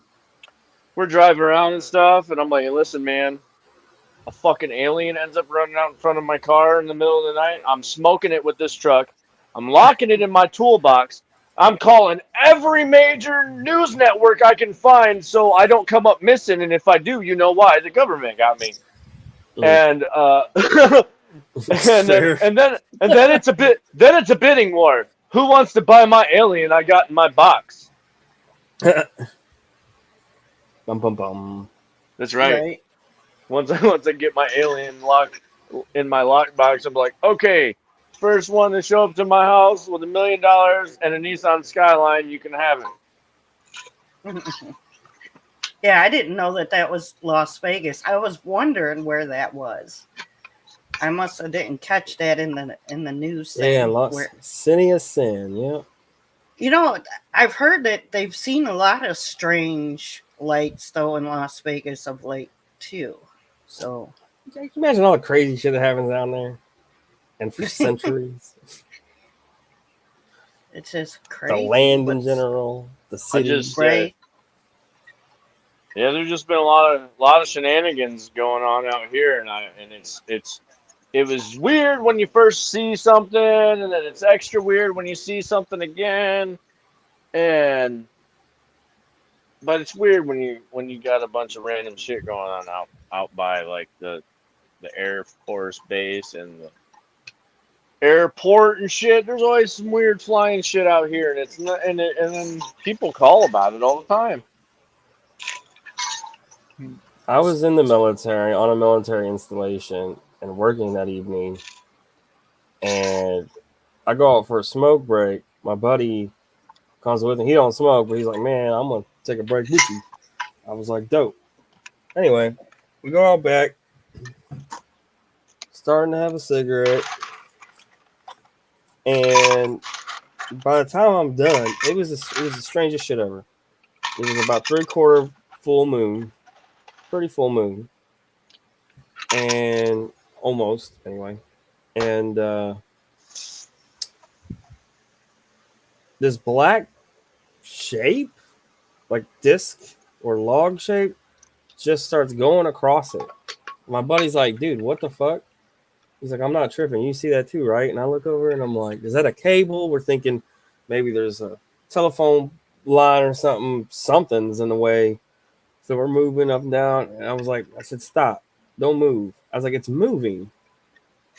we're driving around and stuff, and I'm like, listen, man, a fucking alien ends up running out in front of my car in the middle of the night. I'm smoking it with this truck. I'm locking it in my toolbox. I'm calling every major news network I can find so I don't come up missing. And if I do, you know why? The government got me. And then it's a bidding war. Who wants to buy my alien I got in my box? Bum, bum, bum. That's right. Once I get my alien locked in my lockbox, I'm like, okay, first one to show up to my house with $1 million and a Nissan Skyline, you can have it. Yeah, I didn't know that was Las Vegas. I was wondering where that was. I must have didn't catch that in the news. Yeah, City of Sin. Yeah. You know, I've heard that they've seen a lot of strange lights though in Las Vegas of late too. So can you imagine all the crazy shit that happens down there, and for centuries. It's just crazy. The land in general, the city. Yeah, there's just been a lot of shenanigans going on out here, and it was weird when you first see something, and then it's extra weird when you see something again, but it's weird when you got a bunch of random shit going on out by like the Air Force base and the airport and shit. There's always some weird flying shit out here, and it's not, and then people call about it all the time. I was in the military on a military installation and working that evening, and I go out for a smoke break. My buddy comes with me. He don't smoke, but he's like, man, I'm gonna take a break with you. I was like, dope. Anyway, we go out back, starting to have a cigarette, and by the time I'm done, it was the strangest shit ever. It was about 3/4 full moon, pretty full moon, and almost anyway, and this black shape, like disc or log shape, just starts going across it. My buddy's like, dude, what the fuck? He's like, I'm not tripping. You see that too, right? And I look over and I'm like, is that a cable? We're thinking maybe there's a telephone line or something. Something's in the way. So we're moving up and down. And I said, stop. Don't move. I was like, it's moving.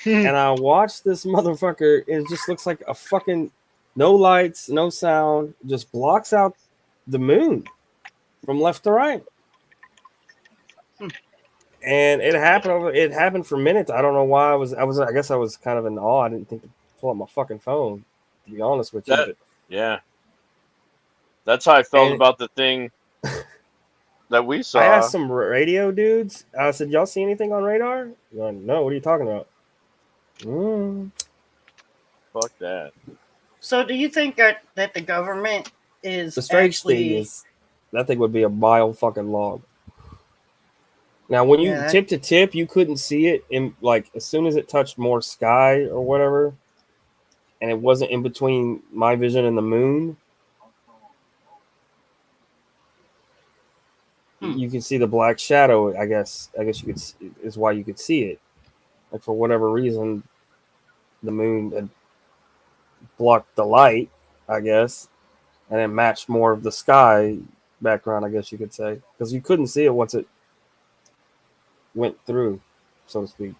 And I watched this motherfucker. It just looks like a fucking no lights, no sound, just blocks out the moon from left to right. And it happened for minutes. I don't know why I guess I was kind of in awe. I didn't think to pull up my fucking phone, to be honest with you. Yeah. That's how I felt about the thing that we saw. I asked some radio dudes. I said, y'all see anything on radar? They're like, no, what are you talking about? Fuck that. So do you think that the government is The strange actually... thing is that thing would be a mile fucking long. Now, when you tip to tip, you couldn't see it in like as soon as it touched more sky or whatever, and it wasn't in between my vision and the moon. You can see the black shadow. I guess you could is why you could see it. Like for whatever reason, the moon had blocked the light, I guess, and it matched more of the sky background. I guess you could say because you couldn't see it once it went through, so to speak.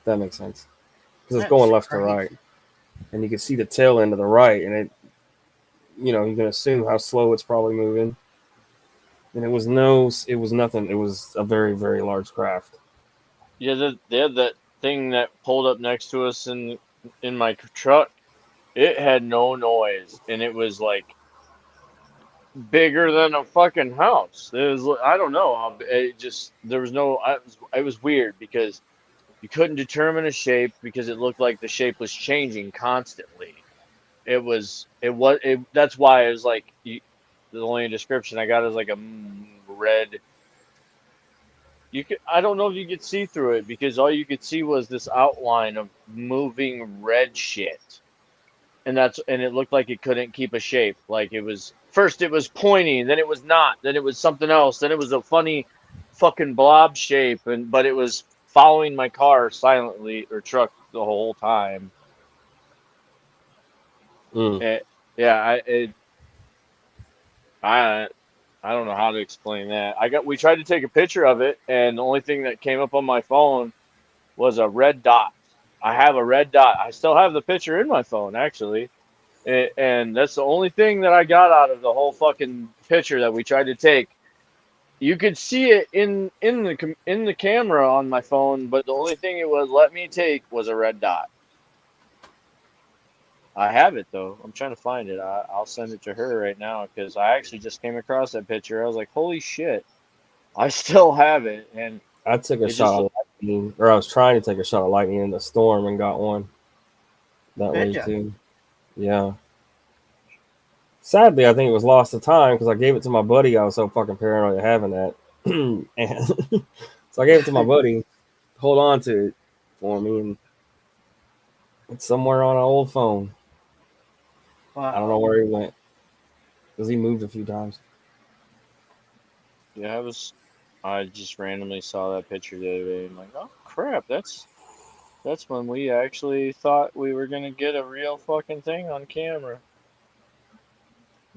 That makes sense because it's going left to right, and you can see the tail end of the right, and it, you can assume how slow it's probably moving. And it was nothing. It was a very, very large craft. Yeah, they had that thing that pulled up next to us in my truck. It had no noise, and it was like bigger than a fucking house. It was, I don't know. There was no. It was weird because you couldn't determine a shape because it looked like the shape was changing constantly. That's why it was like the only description I got is like a red. I don't know if you could see through it because all you could see was this outline of moving red shit. And it looked like it couldn't keep a shape. Like it was pointing, then it was not, then it was something else, then it was a funny fucking blob shape, but it was following my car silently or truck the whole time. I don't know how to explain that. We tried to take a picture of it, and the only thing that came up on my phone was a red dot. I have a red dot. I still have the picture in my phone, actually, and that's the only thing that I got out of the whole fucking picture that we tried to take. You could see it in the camera on my phone, but the only thing it would let me take was a red dot. I have it though. I'm trying to find it. I'll send it to her right now because I actually just came across that picture. I was like, "Holy shit!" I still have it, and I took a shot of lightning, or I was trying to take a shot of lightning in the storm and got one that way too. Yeah. Sadly, I think it was lost to time because I gave it to my buddy. I was so fucking paranoid of having that, and so I gave it to my buddy. Hold on to it for me, and it's somewhere on an old phone. Wow. I don't know where he went because he moved a few times. Yeah, I just randomly saw that picture the other day. I'm like, oh crap, that's when we actually thought we were gonna get a real fucking thing on camera.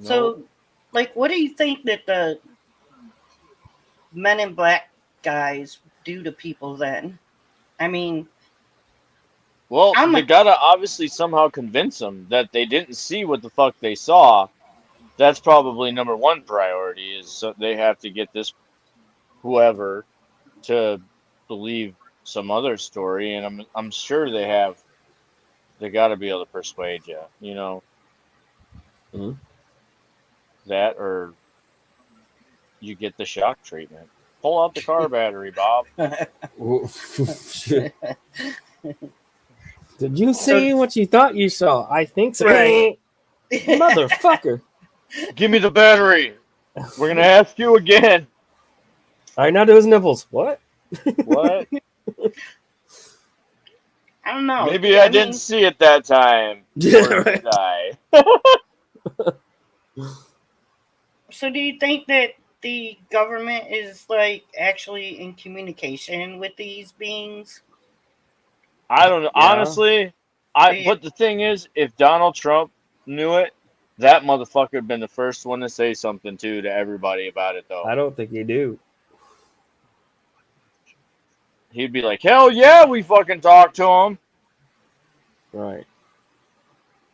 So, like, what do you think that the Men in Black guys do to people then? I mean, well, they gotta obviously somehow convince them that they didn't see what the fuck they saw. That's probably number one priority is so they have to get this whoever to believe some other story, and I'm sure they got to be able to persuade you, Mm-hmm. That or you get the shock treatment. Pull out the car battery, Bob. Did you see what you thought you saw? I think so. Right. Motherfucker. Give me the battery. We're going to ask you again. All right, now do his nipples. What? What? I don't know. Maybe I didn't see it that time. Yeah, right. So do you think that the government is like actually in communication with these beings? I don't know. Yeah. Honestly, but the thing is, if Donald Trump knew it, that motherfucker would been the first one to say something to everybody about it, though. I don't think you do. He'd be like, hell yeah, we fucking talked to him. Right.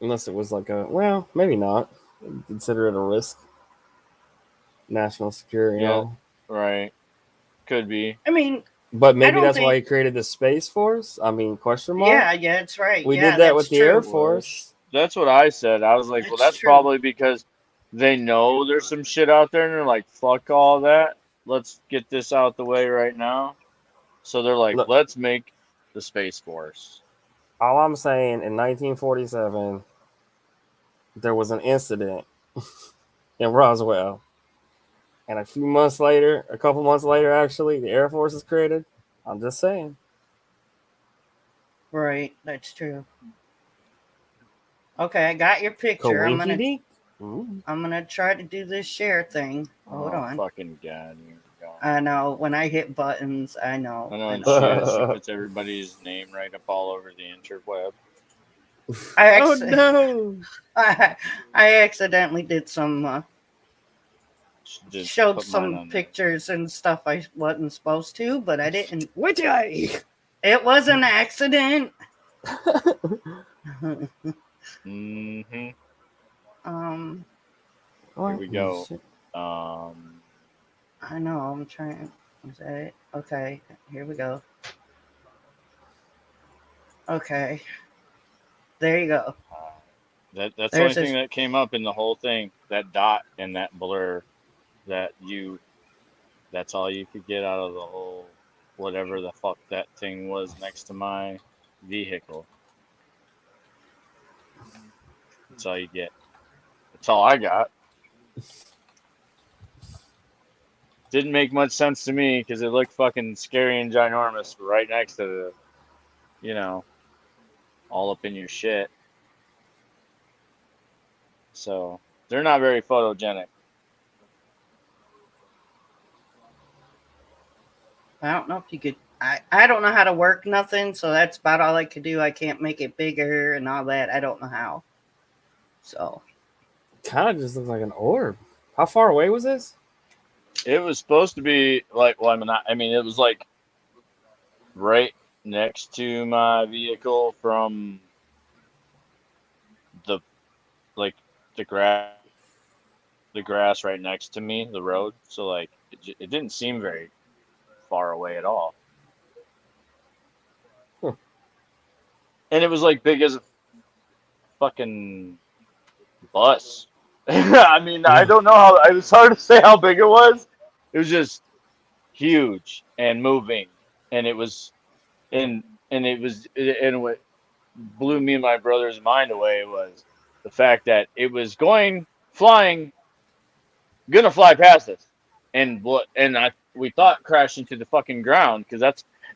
Unless it was like well, maybe not. Consider it a risk. National security. Yeah. Right. Could be. I mean, but I maybe don't that's why he think- created the Space Force. I mean, question mark. yeah, that's right. We Yeah, did that that's with the true. Air Force. That's what I said. I was like, well, That's that's true. probably because they know there's some shit out there, and they're like, fuck all that. Let's get this out the way right now. So they're like, Look. let's make the Space Force. All I'm saying, in 1947, there was an incident in Roswell. And a couple months later, actually, the Air Force is created. I'm just saying. Right, that's true. Okay, I got your picture. I'm gonna try to do this share thing. Hold on. Fucking God. Here we go. I know when I hit buttons, I know. I know, and she puts everybody's name right up all over the interweb. I accidentally did some Just showed put mine on some there. pictures and stuff I wasn't supposed to, but I didn't. Would I? It was an accident. Mm-hmm. Here we go. I know. I'm trying. Is that it? Okay. Here we go. Okay. There you go. That's the only There's thing this- that came up in the whole thing. That dot and that blur. That's all you could get out of the whole whatever the fuck that thing was next to my vehicle. That's all you get. That's all I got. Didn't make much sense to me because it looked fucking scary and ginormous right next to the, all up in your shit. So they're not very photogenic. I don't know if you could. I don't know how to work nothing, so that's about all I could do. I can't make it bigger and all that. I don't know how. So Kind of just looks like an orb. How far away was this? It was supposed to be like, well, it was like right next to my vehicle from the grass right next to me, the road. So like, it didn't seem very far away at all. Huh. And it was like big as a fucking bus. I mean, I don't know how. It was hard to say how big it was. It was just huge and moving, and it was, and what blew me and my brother's mind away was the fact that it was gonna fly past us, and we thought crashed into the fucking ground because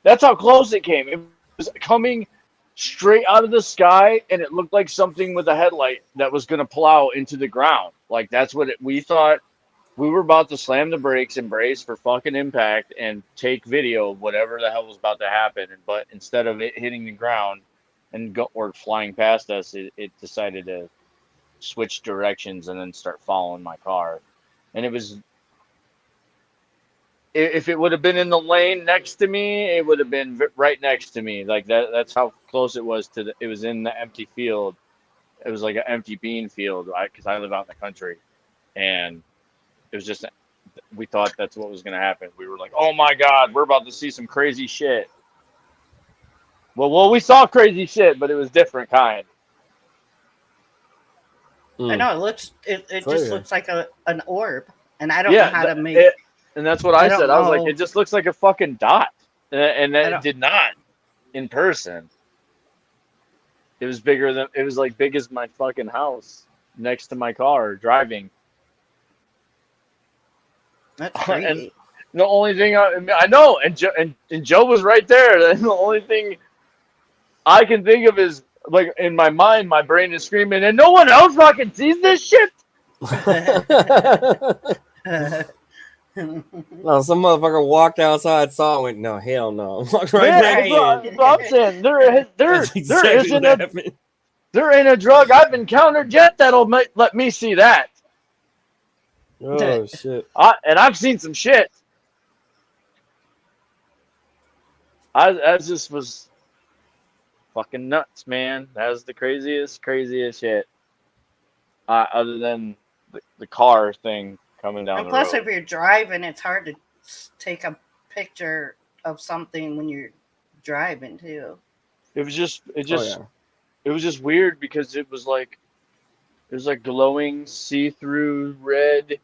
that's how close it came. It was coming straight out of the sky, and it looked like something with a headlight that was going to plow into the ground. Like that's what we thought. We were about to slam the brakes and brace for fucking impact and take video of whatever the hell was about to happen. But instead of it hitting the ground or flying past us, it decided to switch directions and then start following my car. And it was, if it would have been in the lane next to me, it would have been right next to me. Like that's how close it was to it was in the empty field. It was like an empty bean field, because I live out in the country, and it was just, we thought that's what was going to happen. We were like, oh my God, we're about to see some crazy shit. Well, we saw crazy shit, but it was different kind. I know it just Clear. looks like an orb, and I don't know how to make it. And that's what I don't said. I was like, know. it just looks like a fucking dot. And I that don't- did not in person. It was it was like big as my fucking house next to my car driving. That's And crazy. the only thing I know, and Joe was right there. And the only thing I can think of is, like, in my mind, my brain is screaming, and no one else fucking sees this shit. No, some motherfucker walked outside, saw it, went, no, hell no. Walked right Yeah, back that's what I'm saying. There That's exactly isn't what a happened. there ain't a drug I've encountered yet that'll let me see that. Oh shit. And I've seen some shit. I just was fucking nuts, man. That was the craziest shit. Other than the car thing coming down And the plus, road. if you're driving, it's hard to take a picture of something when you're driving too. It was just Oh, yeah. it was just weird because it was like glowing see-through red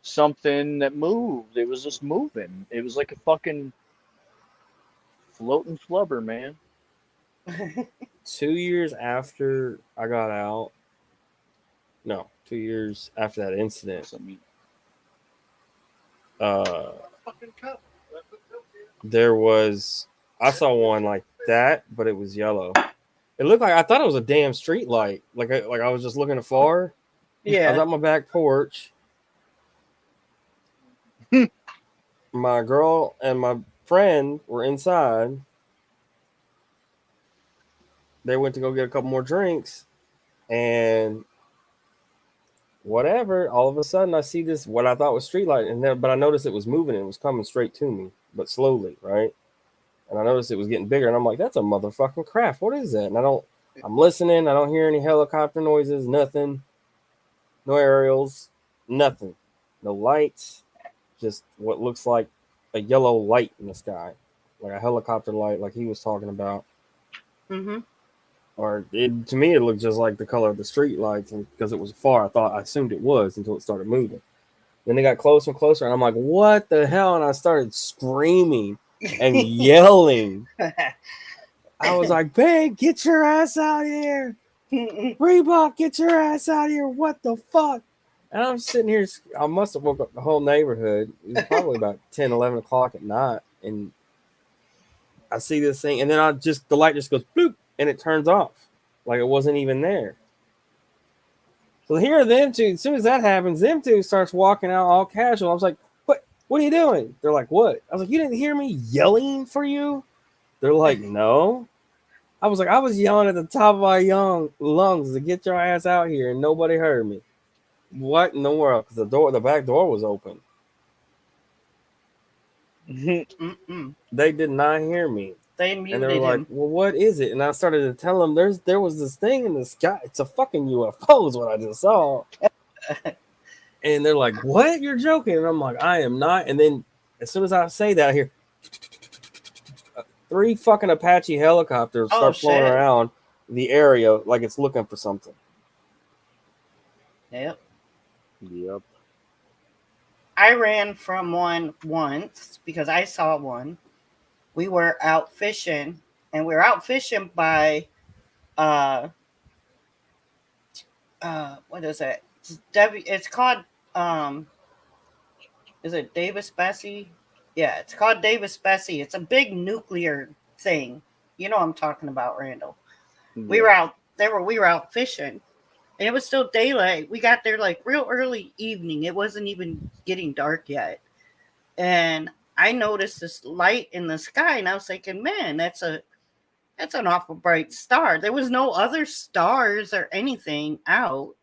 something that moved. It was just moving. It was like a fucking floating flubber, man. 2 years after I got out, no, 2 years after that incident, there was, I saw one like that, but it was yellow. It looked like, I thought it was a damn street light. Like I was just looking afar. Yeah. I was at my back porch. My girl and my friend were inside. They went to go get a couple more drinks, and whatever, all of a sudden I see this, what I thought was street light, but I noticed it was moving and it was coming straight to me, but slowly, right? And I noticed it was getting bigger, and I'm like, that's a motherfucking craft. What is that? And I'm listening. I don't hear any helicopter noises, nothing. No aerials, nothing. No lights, just what looks like a yellow light in the sky, like a helicopter light, like he was talking about. Mm-hmm. Or to me, it looked just like the color of the street lights, and because it was far, I assumed it was until it started moving. Then they got closer and closer, and I'm like, what the hell? And I started screaming and yelling. I was like, babe, get your ass out here. Reebok, get your ass out here. What the fuck? And I'm sitting here, I must have woke up the whole neighborhood. It was probably about 10, 11 o'clock at night. And I see this thing, and then the light just goes bloop, and it turns off. Like it wasn't even there. So here them two, as soon as that happens, them two starts walking out all casual. I was like, what are you doing? They're like, what? I was like, you didn't hear me yelling for you? They're like, no. I was like, I was yelling at the top of my lungs to get your ass out here, and nobody heard me. What in the world? Because the back door was open. They did not hear me. They And muted they were like, him. well, what is it? And I started to tell them there was this thing in the sky. It's a fucking UFO is what I just saw. And they're like, what? You're joking? And I'm like, I am not. And then as soon as I say that, I hear 3 fucking Apache helicopters start flying around the area like it's looking for something. Yep. Yep. I ran from one once because I saw one. We were out fishing, and we were out fishing by what is it? It's called is it Davis-Besse? Yeah, it's called Davis-Besse. It's a big nuclear thing. You know what I'm talking about, Randall. We were out fishing, and it was still daylight. We got there like real early evening. It wasn't even getting dark yet. And I noticed this light in the sky, and I was thinking, man, that's an awful bright star. There was no other stars or anything out,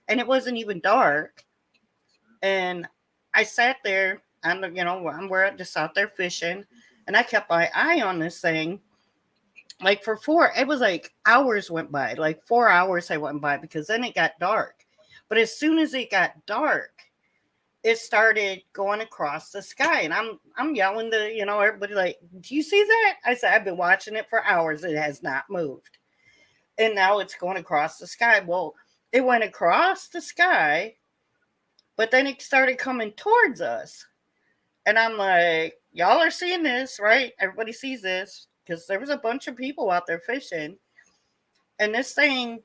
and it wasn't even dark. And I sat there, we're just out there fishing, and I kept my eye on this thing. Like it was like hours went by, like 4 hours I went by, because then it got dark. But as soon as it got dark, it started going across the sky, and I'm yelling to everybody, like, do you see that? I said, I've been watching it for hours. It has not moved, and now it's going across the sky. Well, it went across the sky, but then it started coming towards us, and I'm like, y'all are seeing this, right? Everybody sees this, because there was a bunch of people out there fishing, and this thing,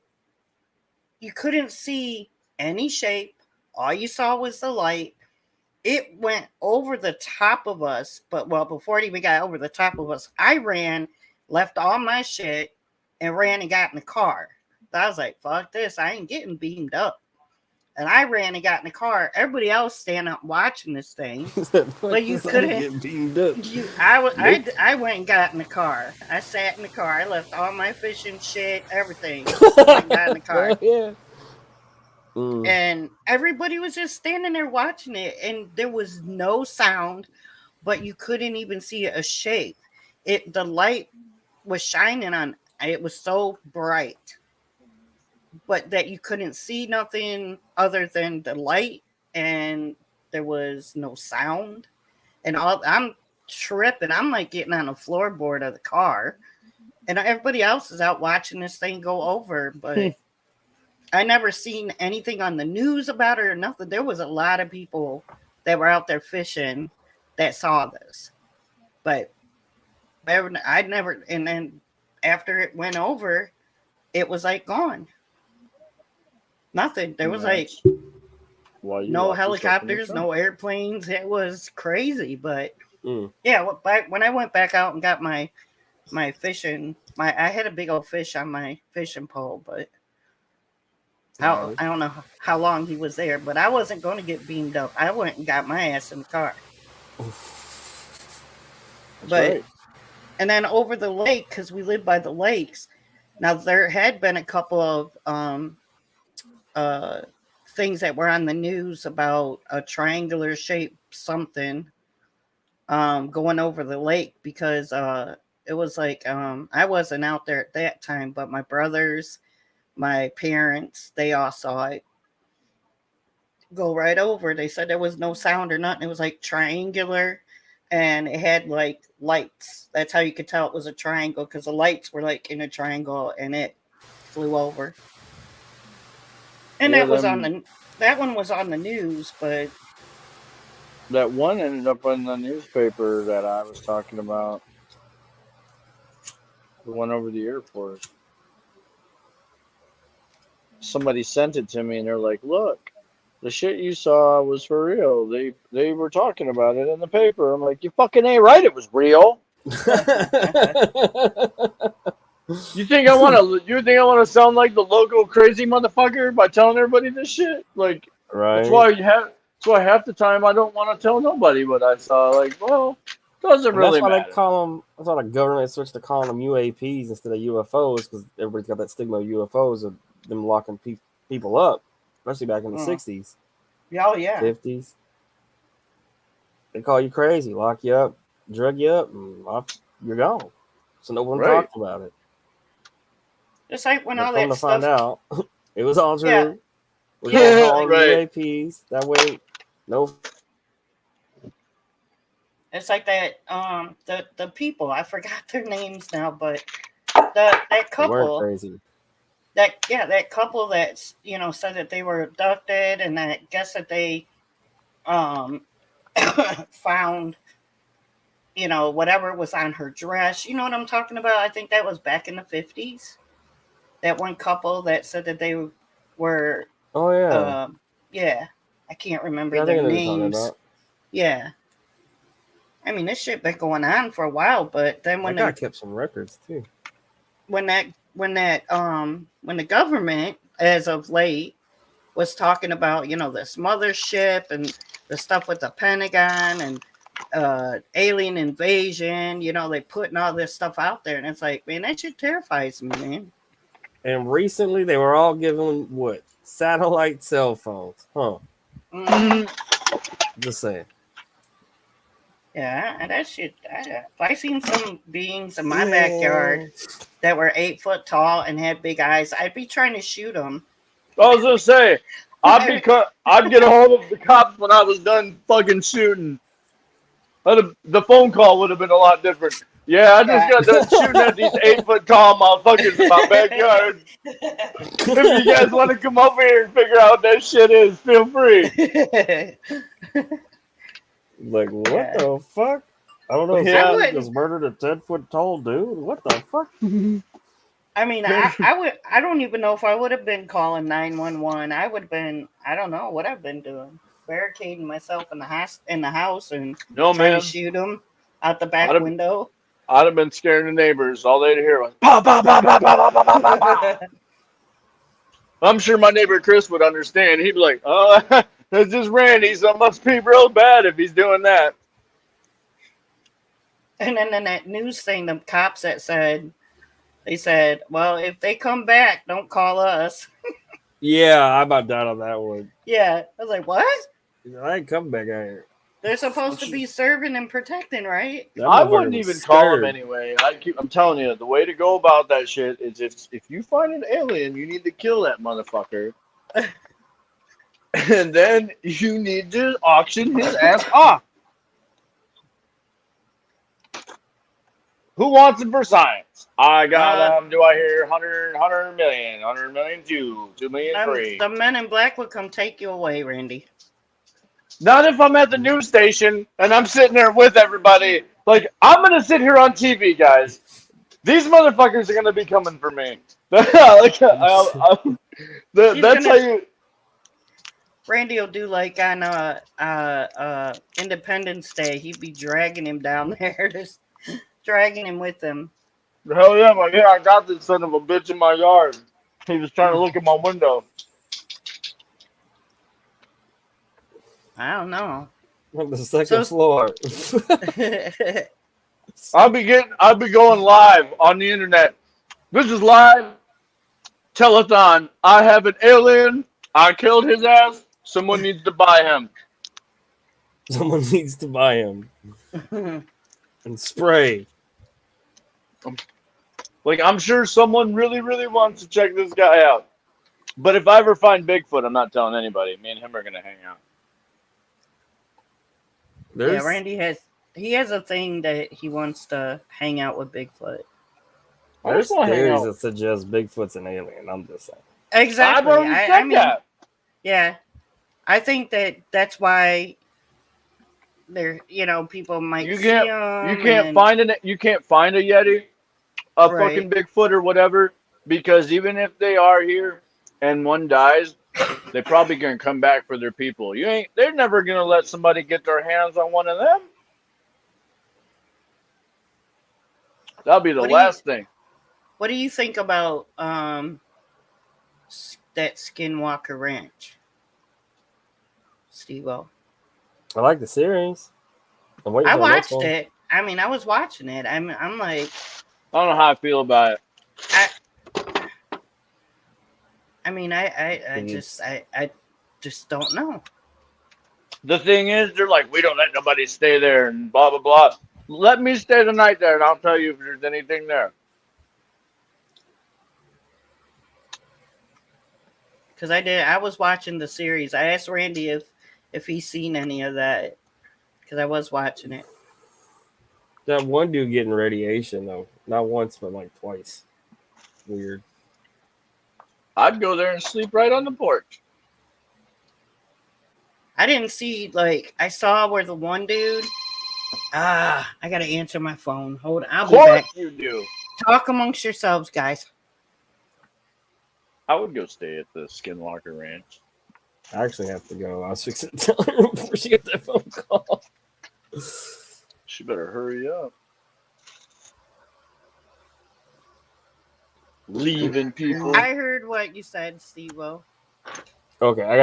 you couldn't see any shape. All you saw was the light. It went over the top of us, before it even got over the top of us, I ran, left all my shit, and ran and got in the car. I was like, fuck this, I ain't getting beamed up. And I ran and got in the car. Everybody else standing up watching this thing, but you couldn't. I went and got in the car. I sat in the car. I left all my fishing shit, everything. Went and got in the car. Yeah. And everybody was just standing there watching it, and there was no sound, but you couldn't even see a shape. The light was shining on. It was so bright, but that you couldn't see nothing other than the light, and there was no sound. And I'm tripping. I'm like getting on the floorboard of the car, and everybody else is out watching this thing go over. But I never seen anything on the news about it or nothing. There was a lot of people that were out there fishing that saw this, but I never. And then after it went over, it was like gone. Nothing. There was like no helicopters, no airplanes. It was crazy, but yeah. When I went back out and got my fishing, I had a big old fish on my fishing pole, but I don't know how long he was there. But I wasn't going to get beamed up. I went and got my ass in the car. And then over the lake, because we live by the lakes. Now there had been a couple of things that were on the news about a triangular shaped something going over the lake, because it was like I wasn't out there at that time, but my brothers, my parents, they all saw it go right over. They said there was no sound or nothing. It was like triangular, and it had like lights. That's how you could tell it was a triangle, because the lights were like in a triangle, and it flew over. And that one was on the news, but that one ended up in the newspaper that I was talking about. The one over the airport. Somebody sent it to me, and they're like, "Look, the shit you saw was for real. They were talking about it in the paper." I'm like, "You fucking ain't right. It was real." You think I want to sound like the local crazy motherfucker by telling everybody this shit? Like, right? That's why half the time I don't want to tell nobody what I saw. Like, well, doesn't really matter. That's why the government switched to calling them UAPs instead of UFOs, because everybody's got that stigma of UFOs of them locking people up, especially back in the 60s. Oh, yeah. 50s. They call you crazy, lock you up, drug you up, and you're gone. So no one talked about it. Just like when but all that to stuff. Find out, it was all true. Yeah. We're gonna call them UAPs. That way, no. It's like that. The people, I forgot their names now, but that couple. They weren't crazy. That couple that said that they were abducted, and I guess that they found whatever was on her dress. You know what I'm talking about? I think that was back in the 50s. That one couple that said that they were. Oh yeah. Yeah, I can't remember their names. Yeah. I mean, this shit been going on for a while, but then when I kept some records too. When the government, as of late, was talking about this mothership and the stuff with the Pentagon and alien invasion, they putting all this stuff out there, and it's like, man, that shit terrifies me, man. And recently, they were all given satellite cell phones, huh? Just saying. Yeah, and that shit. If I seen some beings in my backyard that were 8 foot tall and had big eyes, I'd be trying to shoot them. I was gonna say, I'd get a hold of the cops when I was done fucking shooting. The phone call would have been a lot different. Yeah, I just got done shooting at these 8 foot tall motherfuckers in my backyard. If you guys want to come over here and figure out what that shit is, feel free. Like, what the fuck? I don't know if somebody just murdered a 10-foot tall dude. What the fuck? I mean, I don't even know if I would have been calling 911. I would have been, I don't know what I've been doing. Barricading myself in the house and trying to shoot them out the back window. I'd have been scaring the neighbors. All they'd hear was, "Bah, bah, bah, bah, bah, bah, bah, bah, bah." I'm sure my neighbor Chris would understand. He'd be like, "Oh, that's just Randy. So it must be real bad if he's doing that." And then in that news thing, the cops that said, they said, well, if they come back, don't call us. Yeah, I about died on that one. Yeah. I was like, what? I ain't come back out here. They're supposed to be serving and protecting, right? That I motherfucker wouldn't was even call him scared. anyway. I'm telling you, the way to go about that shit is if you find an alien, you need to kill that motherfucker. And then you need to auction his ass off. Who wants him for science? I got do I hear 100 million, 100 million 2 million 3. The men in black would come take you away, Randy. Not if I'm at the news station and I'm sitting there with everybody. Like, I'm going to sit here on TV, guys. These motherfuckers are going to be coming for me. That's how you... Randy will do like on Independence Day. He'd be dragging him down there, just dragging him with him. Hell yeah, I got this son of a bitch in my yard. He was trying to look at my window. I don't know. On the second floor. I'll be going live on the internet. This is live telethon. I have an alien. I killed his ass. Someone needs to buy him. Someone needs to buy him. And spray. Like, I'm sure someone really, really wants to check this guy out. But if I ever find Bigfoot, I'm not telling anybody. Me and him are going to hang out. Yeah, Randy has a thing that he wants to hang out with Bigfoot. There's theories that suggest Bigfoot's an alien. I'm just saying. Exactly. I've already said that. Yeah, I think that's why there. People might You see can't 'em you can't and- find a Yeti, a Right. fucking Bigfoot or whatever, because even if they are here and one dies, they probably gonna come back for their people. They're never gonna let somebody get their hands on one of them. That'll be the What do you- last thing. What do you think about that Skinwalker Ranch, Steve-O? I like the series. I'm waiting I for the next watched one. it. I mean, I was watching it. I'm like, I don't know how I feel about it. I just don't know. The thing is, they're like, we don't let nobody stay there and blah blah blah. Let me stay the night there, and I'll tell you if there's anything there. Because I was watching the series. I asked Randy if he's seen any of that because I was watching it. That one dude getting radiation though, not once but like twice. Weird. I'd go there and sleep right on the porch. I didn't see I saw where the one dude. I gotta answer my phone. Hold on, I'll be back. You do. Talk amongst yourselves, guys. I would go stay at the Skinwalker Ranch. I actually have to go. I was fixing to tell her before she got that phone call. She better hurry up. Leaving people. I heard what you said, Steve-O. Okay, I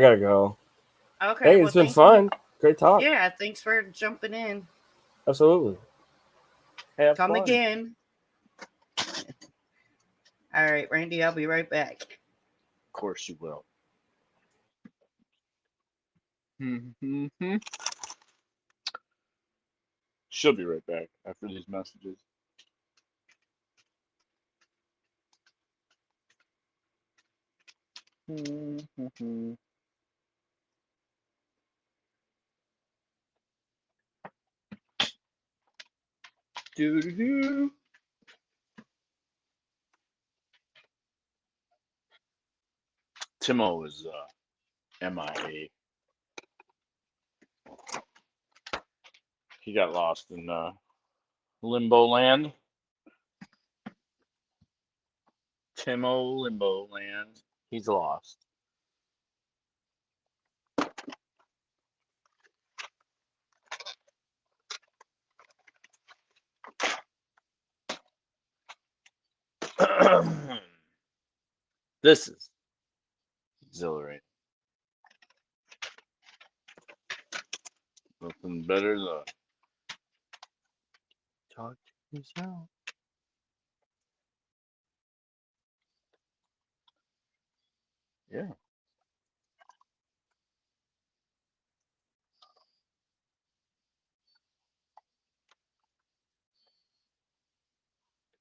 gotta go. Okay. Hey, well, it's been thank fun. you. Great talk. Yeah, thanks for jumping in. Absolutely. Have Come fun. again. All right, Randy, I'll be right back. Of course you will. Mm-hmm. She'll be right back after these messages. Mm-hmm. Do-do-do. Timo is MIA. He got lost in Limbo Land. Timo Limbo Land. He's lost. This is Exhilarating. Nothing better than talk to yourself. Yeah.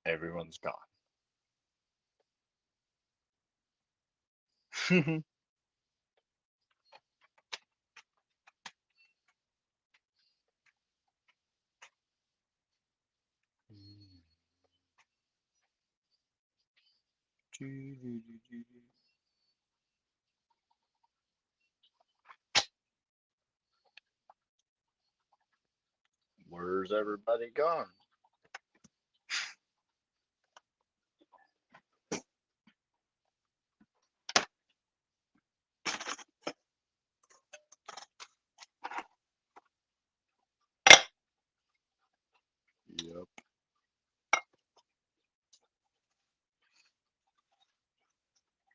Everyone's gone. Where's everybody gone? Yep.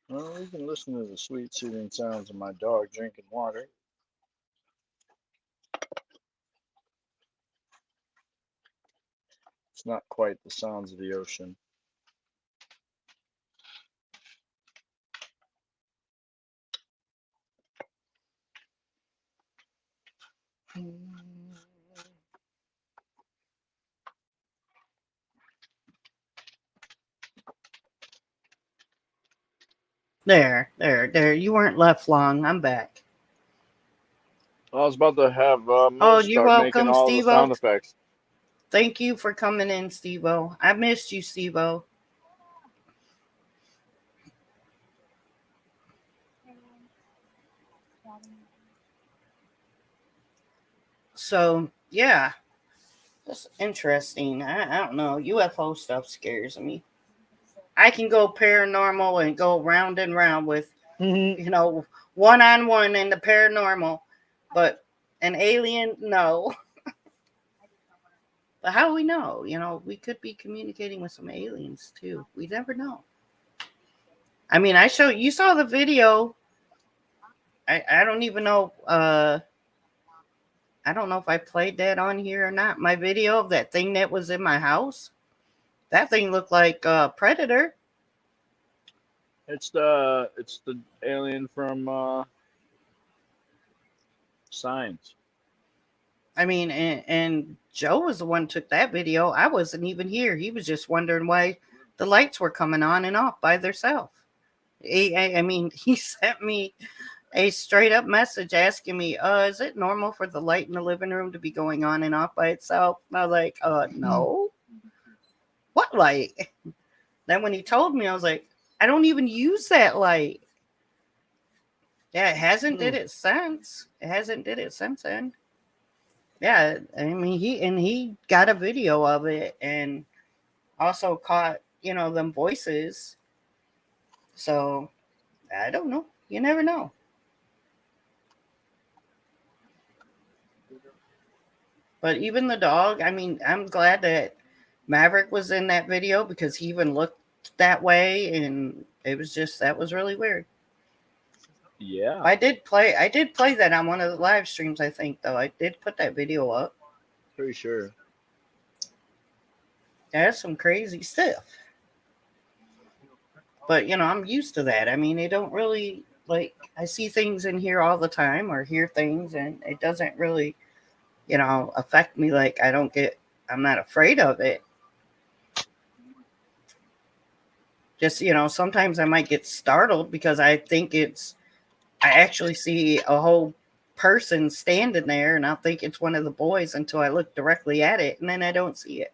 Well, you can listen to the sweet, soothing sounds of my dog drinking water. It's not quite the sounds of the ocean. There. You weren't left long. I'm back. I was about to have Oh, Moose you're start making welcome, all the sound Steve-O. effects. Thank you for coming in, Steve-O. I missed you, Steve-O. So, yeah. That's interesting. I don't know. UFO stuff scares me. I can go paranormal and go round and round with, one-on-one in the paranormal. But an alien, no. But how do we know? We could be communicating with some aliens, too. We never know. I mean, you saw the video. I don't even know. I don't know if I played that on here or not. My video of that thing that was in my house. That thing looked like Predator. It's the alien from Signs. I mean, and Joe was the one who took that video. I wasn't even here. He was just wondering why the lights were coming on and off by themselves. I mean, he sent me a straight up message asking me, is it normal for the light in the living room to be going on and off by itself? And I was like, no. What light? Then when he told me, I was like, I don't even use that light. Yeah, it hasn't did it since. It hasn't did it since then. Yeah, I mean, he got a video of it and also caught, them voices. So, I don't know. You never know. But even the dog, I mean, I'm glad that Maverick was in that video because he even looked that way, and it was just, that was really weird. Yeah. I did play that on one of the live streams, I think, though. I did put that video up. Pretty sure. That's some crazy stuff. But, I'm used to that. I mean, it don't really, I see things in here all the time or hear things, and it doesn't really, affect me. I'm not afraid of it. Just, sometimes I might get startled because I think I actually see a whole person standing there, and I'll think it's one of the boys until I look directly at it, and then I don't see it.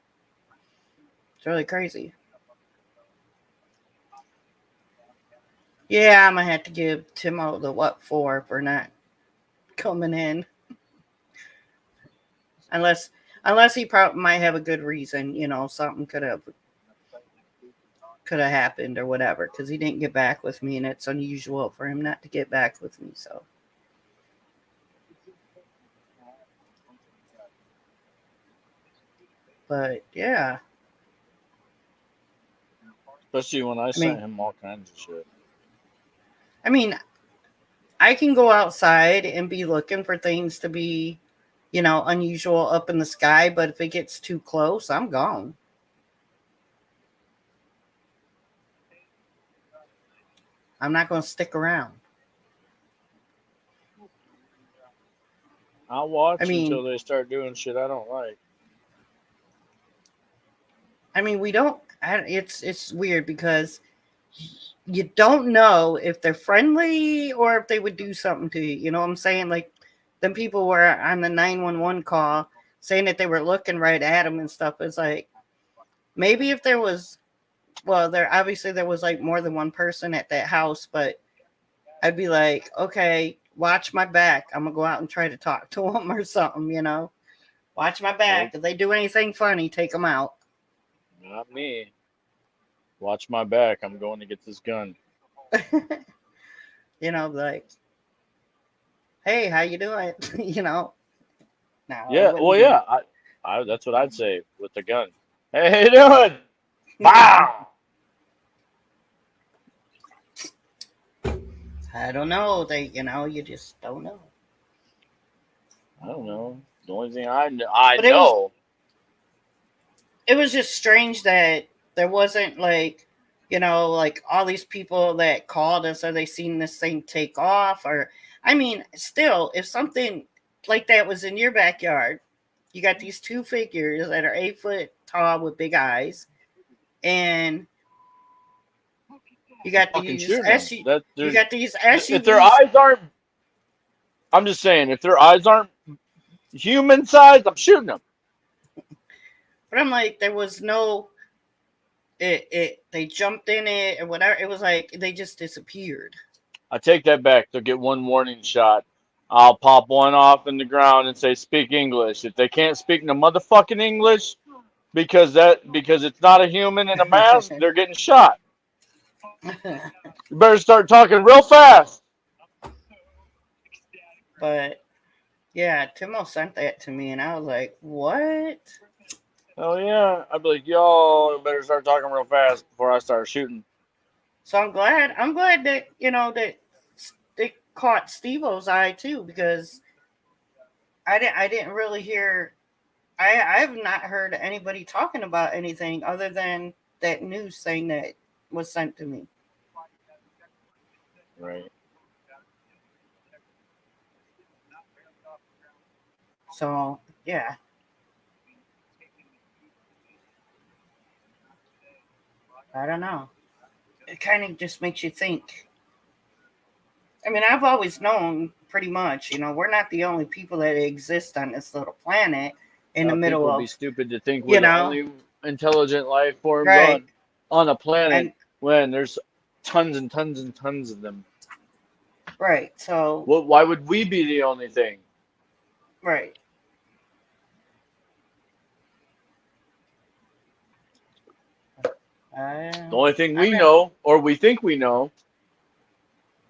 It's really crazy. Yeah, I'm going to have to give Timo the what for not coming in. Unless he probably might have a good reason, something could have happened or whatever, because he didn't get back with me, and it's unusual for him not to get back with me. So, but yeah, especially when I sent him all kinds of shit. I mean, I can go outside and be looking for things to be, unusual up in the sky, but if it gets too close, I'm gone. I'm not going to stick around. I'll watch I mean- until they start doing shit I don't like. I mean, it's weird because you don't know if they're friendly or if they would do something to you. You know what I'm saying? Like, them people were on the 911 call saying that they were looking right at them and stuff. It's like, maybe if there was, well, there was like more than one person at that house, but I'd be like, okay, watch my back. I'm gonna go out and try to talk to them or something, Watch my back. If they do anything funny, take them out. Not me. Watch my back. I'm going to get this gun. Like, hey, how you doing? No, Yeah. Well, yeah. I that's what I'd say with the gun. Hey, how you doing? Wow. I don't know. You just don't know. I don't know. The only thing I But know. It was just strange that there wasn't like all these people that called us, are they seeing this thing take off? Or, I mean, still, if something like that was in your backyard, you got these two figures that are 8 foot tall with big eyes, and you got Fucking these shoot 'em. SUVs. If their eyes aren't, I'm just saying, if their eyes aren't human sized, I'm shooting them. But I'm like, there was no. They jumped in it or whatever. It was like they just disappeared. I take that back. They'll get one warning shot. I'll pop one off in the ground and say, speak English. If they can't speak no motherfucking English because it's not a human in a mask, they're getting shot. You better start talking real fast. But yeah, Timo sent that to me and I was like, what? Oh yeah. I'd be like, y'all better start talking real fast before I start shooting. So I'm glad that, that they caught Steve-O's eye too, because I didn't really hear, I have not heard anybody talking about anything other than that news thing that was sent to me. Right. So yeah. I don't know. It kind of just makes you think. I mean, I've always known pretty much, we're not the only people that exist on this little planet in the middle people of. Be stupid to think we're the only intelligent life forms on a planet when there's tons and tons and tons of them. Right. So. Why would we be the only thing? Right. The only thing we know, or we think we know,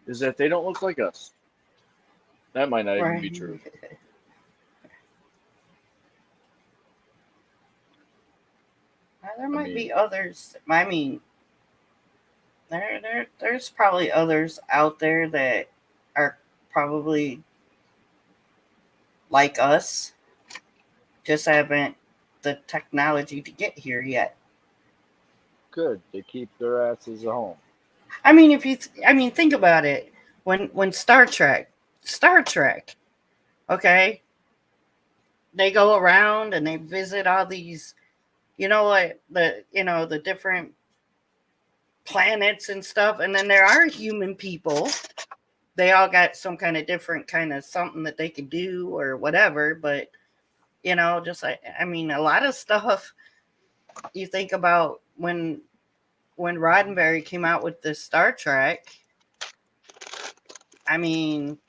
is that they don't look like us. That might not even be true. There might be others. I mean, there's probably others out there that are probably like us, just haven't the technology to get here yet. Good. They keep their asses at home. I mean, think about it. When Star Trek, okay, they go around and they visit all these, the different planets and stuff, and then there are human people. They all got some kind of different kind of something that they could do or whatever, but just like, I mean, a lot of stuff you think about when Roddenberry came out with this Star Trek. I mean,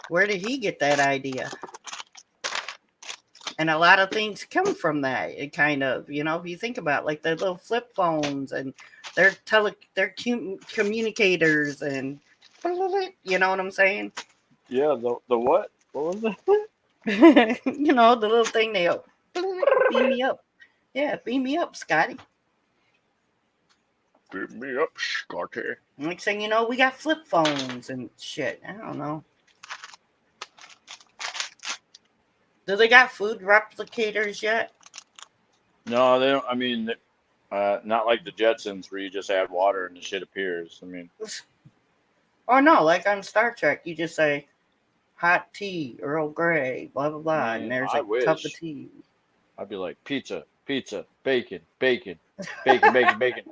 where did he get that idea? And a lot of things come from that. It kind of, if you think about like the little flip phones and their communicators and you know what I'm saying? Yeah, the what? What was it? The little thing they beam me up. Yeah, beam me up, Scotty. Beat me up, Scotty. Next thing you know, we got flip phones and shit. I don't know. Do they got food replicators yet? No, they don't. I mean, not like the Jetsons where you just add water and the shit appears. I mean, Oh no, like on Star Trek, you just say hot tea, Earl Grey, blah blah blah, and there's I a cup of wish. tea. I'd be like pizza, bacon, bacon, bacon, bacon.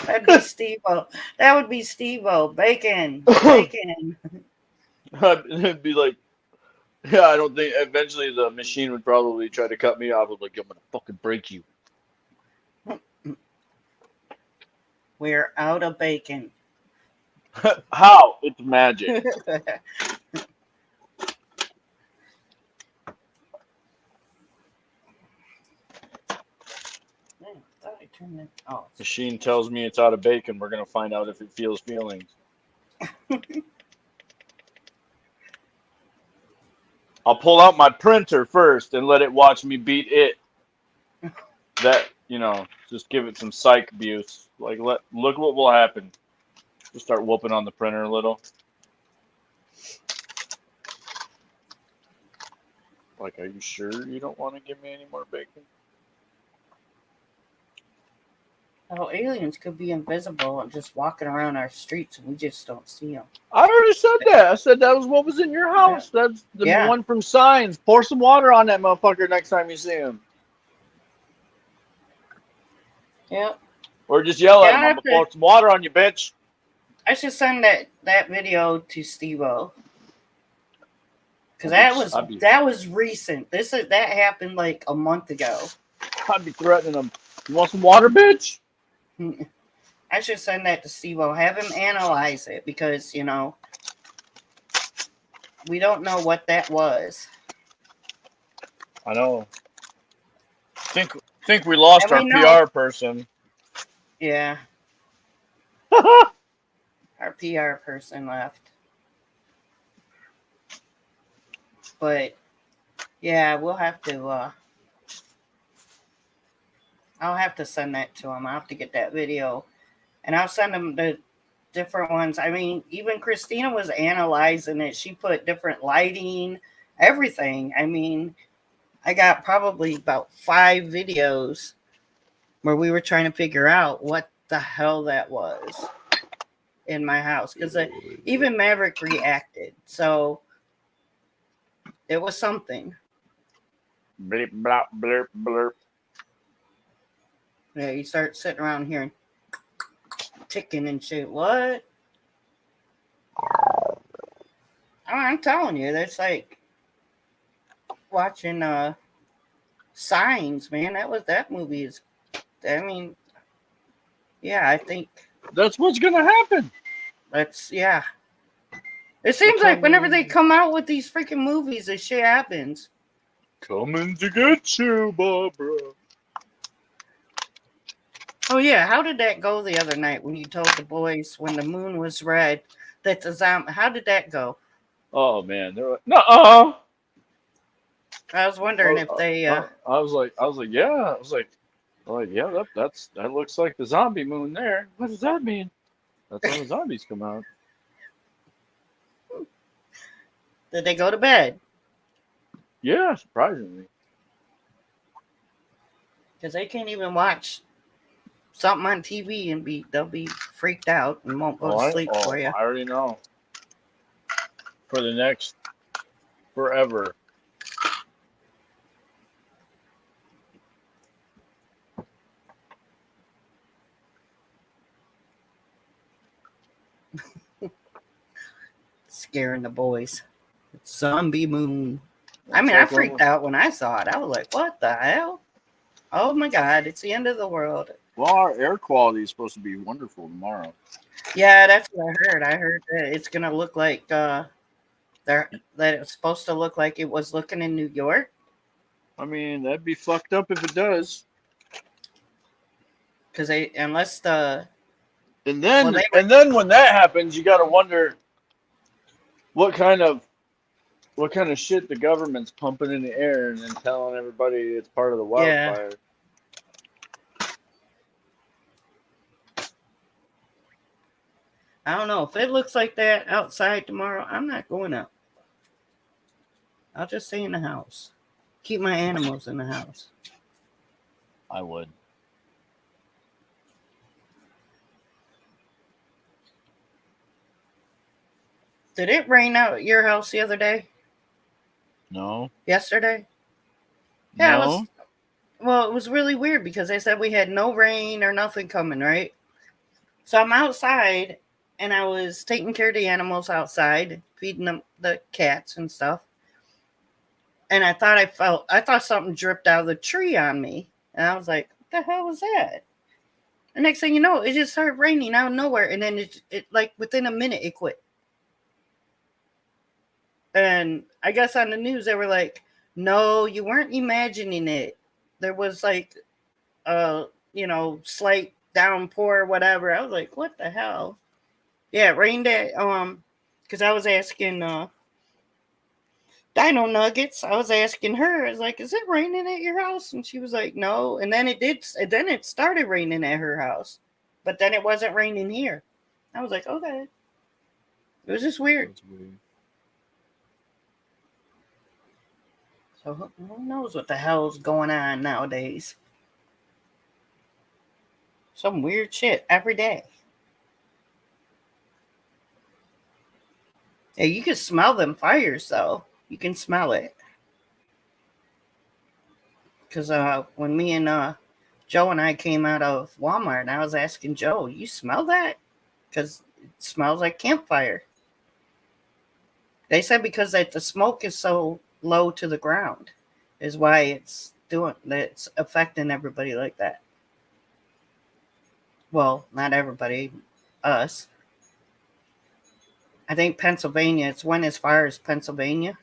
That'd be Steve-O. That would be Steve-O. Bacon, bacon. It'd be like, yeah, I don't think. Eventually, the machine would probably try to cut me off. I'm like, I'm gonna fucking break you. We're out of bacon. How? It's magic. Oh, Machine tells me it's out of bacon. We're gonna find out if it feels feelings. I'll pull out my printer first and let it watch me beat it. That, just give it some psych abuse. Like, look what will happen. Just start whooping on the printer a little. Like, are you sure you don't want to give me any more bacon? Oh, aliens could be invisible and just walking around our streets, and we just don't see them. I already said that. I said that was what was in your house. That's the one from Signs. Pour some water on that motherfucker next time you see him. Yep. Or just yell at him. Yeah, I'm gonna pour some water on you, bitch. I should send that video to Steve-O. Because that was recent. That happened like a month ago. I'd be threatening him. You want some water, bitch? I should send that to Steve-O. Have him analyze it because, we don't know what that was. I know. Think we lost our PR person. Yeah. Our PR person left. But yeah, we'll have to I'll have to send that to him. I'll have to get that video. And I'll send him the different ones. I mean, even Christina was analyzing it. She put different lighting, everything. I mean, I got probably about 5 videos where we were trying to figure out what the hell that was in my house. Because even Maverick reacted. So it was something. Bleep, blop, blurp, blurp. Yeah, you start sitting around hearing ticking and shit. What? I'm telling you, that's like watching Signs, man. That movie is. I mean, yeah, I think that's what's gonna happen. Yeah. It seems like whenever they come out with these freaking movies, this shit happens. Coming to get you, Barbara. Oh yeah, how did that go the other night when you told the boys when the moon was red that the zombie? How did that go? Oh man, they're like, no. I was wondering if they. I was like, yeah. Yeah, that looks like the zombie moon there. What does that mean? That's when the zombies come out. Did they go to bed? Yeah, surprisingly. Because they can't even watch something on TV and they'll be freaked out and won't go to sleep for you. I already know. For the next forever. Scaring the boys. Zombie moon. I mean, I freaked out when I saw it. I was like, what the hell? Oh my God, it's the end of the world. Well, our air quality is supposed to be wonderful tomorrow. Yeah, that's what I heard. I heard that it's going to look like that it's supposed to look like it was looking in New York. I mean, that'd be fucked up if it does. Because unless the... And then when that happens, you got to wonder what kind of shit the government's pumping in the air and then telling everybody it's part of the wildfire. I don't know. If it looks like that outside tomorrow, I'm not going out. I'll just stay in the house. Keep my animals in the house. I would. Did it rain out at your house the other day? No. Yesterday? Yeah, No. it was really weird because they said we had no rain or nothing coming, right? So I'm outside and I was taking care of the animals outside, feeding them the cats and stuff. And I thought something dripped out of the tree on me. And I was like, what the hell was that? The next thing you know, it just started raining out of nowhere. And then it like within a minute, it quit. And I guess on the news, they were like, no, you weren't imagining it. There was like, slight downpour or whatever. I was like, what the hell? Yeah, it rained at, because I was asking Dino Nuggets. I was asking her, I was like, is it raining at your house? And she was like, no. And then it started raining at her house. But then it wasn't raining here. I was like, okay. It was just weird. That's weird. So who knows what the hell's going on nowadays? Some weird shit every day. Yeah, you can smell them fires, though. You can smell it. Because when me and Joe and I came out of Walmart, I was asking Joe, you smell that? Because it smells like campfire. They said because the smoke is so low to the ground is why it's affecting everybody like that. Well, not everybody, us. I think Pennsylvania, it's went as far as Pennsylvania,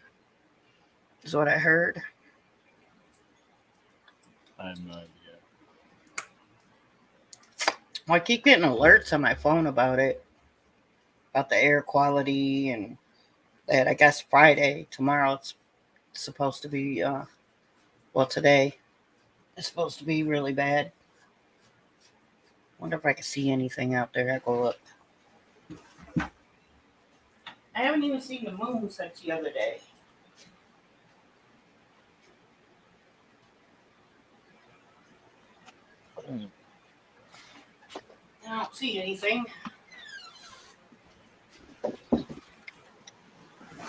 is what I heard. I have no idea. Well, I keep getting alerts on my phone about it, about the air quality, and that I guess tomorrow it's supposed to be, today it's supposed to be really bad. Wonder if I can see anything out there. I go look. I haven't even seen the moon since the other day. I don't see anything.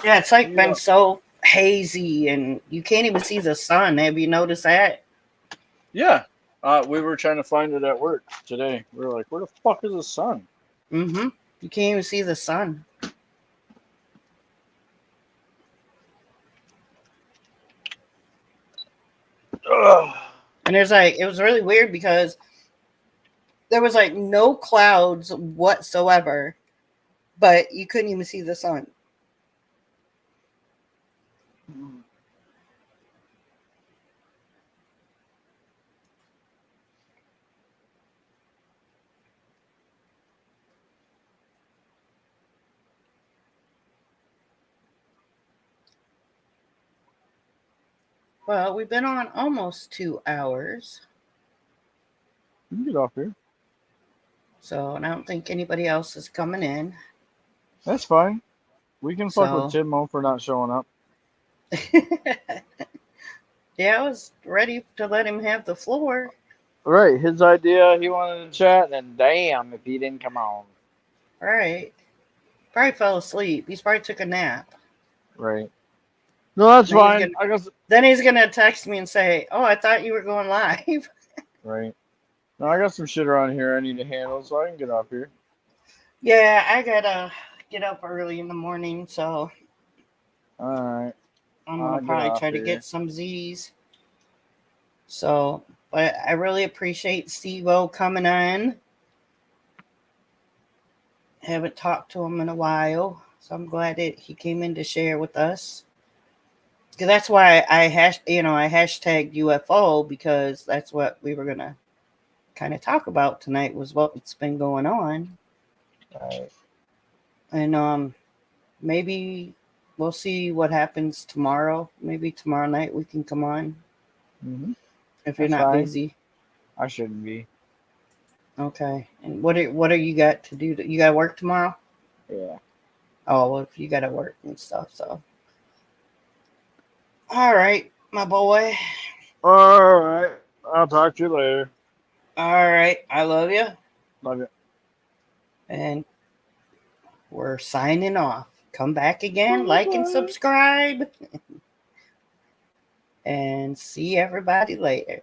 Yeah, it's like been so hazy and you can't even see the sun. Have you noticed that? Yeah. We were trying to find it at work today. We were like, where the fuck is the sun? Mm-hmm. You can't even see the sun. Ugh. And it was really weird because there was like no clouds whatsoever, but you couldn't even see the sun. Well, we've been on almost 2 hours. You can get off here. So, and I don't think anybody else is coming in. That's fine. We can fuck So- with Tidmo for not showing up. Yeah, I was ready to let him have the floor. Right, his idea, he wanted to chat, and then damn if he didn't come on. Right. Probably fell asleep. He's probably took a nap. Right. No, that's Then he's fine. gonna- I guess. Then he's going to text me and say, oh, I thought you were going live. Right. No, I got some shit around here I need to handle, so I can get off here. Yeah, I got to get up early in the morning, so All right. I'm I'll going to get probably off try to here. get some Z's. So, but I really appreciate Steve-O coming on. Haven't talked to him in a while, so I'm glad that he came in to share with us. Because that's why I hashtagged UFO, because that's what we were gonna kind of talk about tonight, was what's been going on. Right. And maybe we'll see what happens tomorrow. Maybe tomorrow night we can come on Mm-hmm. if you're That's not fine. busy. I shouldn't be. Okay. And what are you got to do? You got to work tomorrow? Yeah. Oh, well, you got to work and stuff. So, all right, my boy. All right. I'll talk to you later. All right, I love you. Love you. And we're signing off. Come back again, like and subscribe. And see everybody later.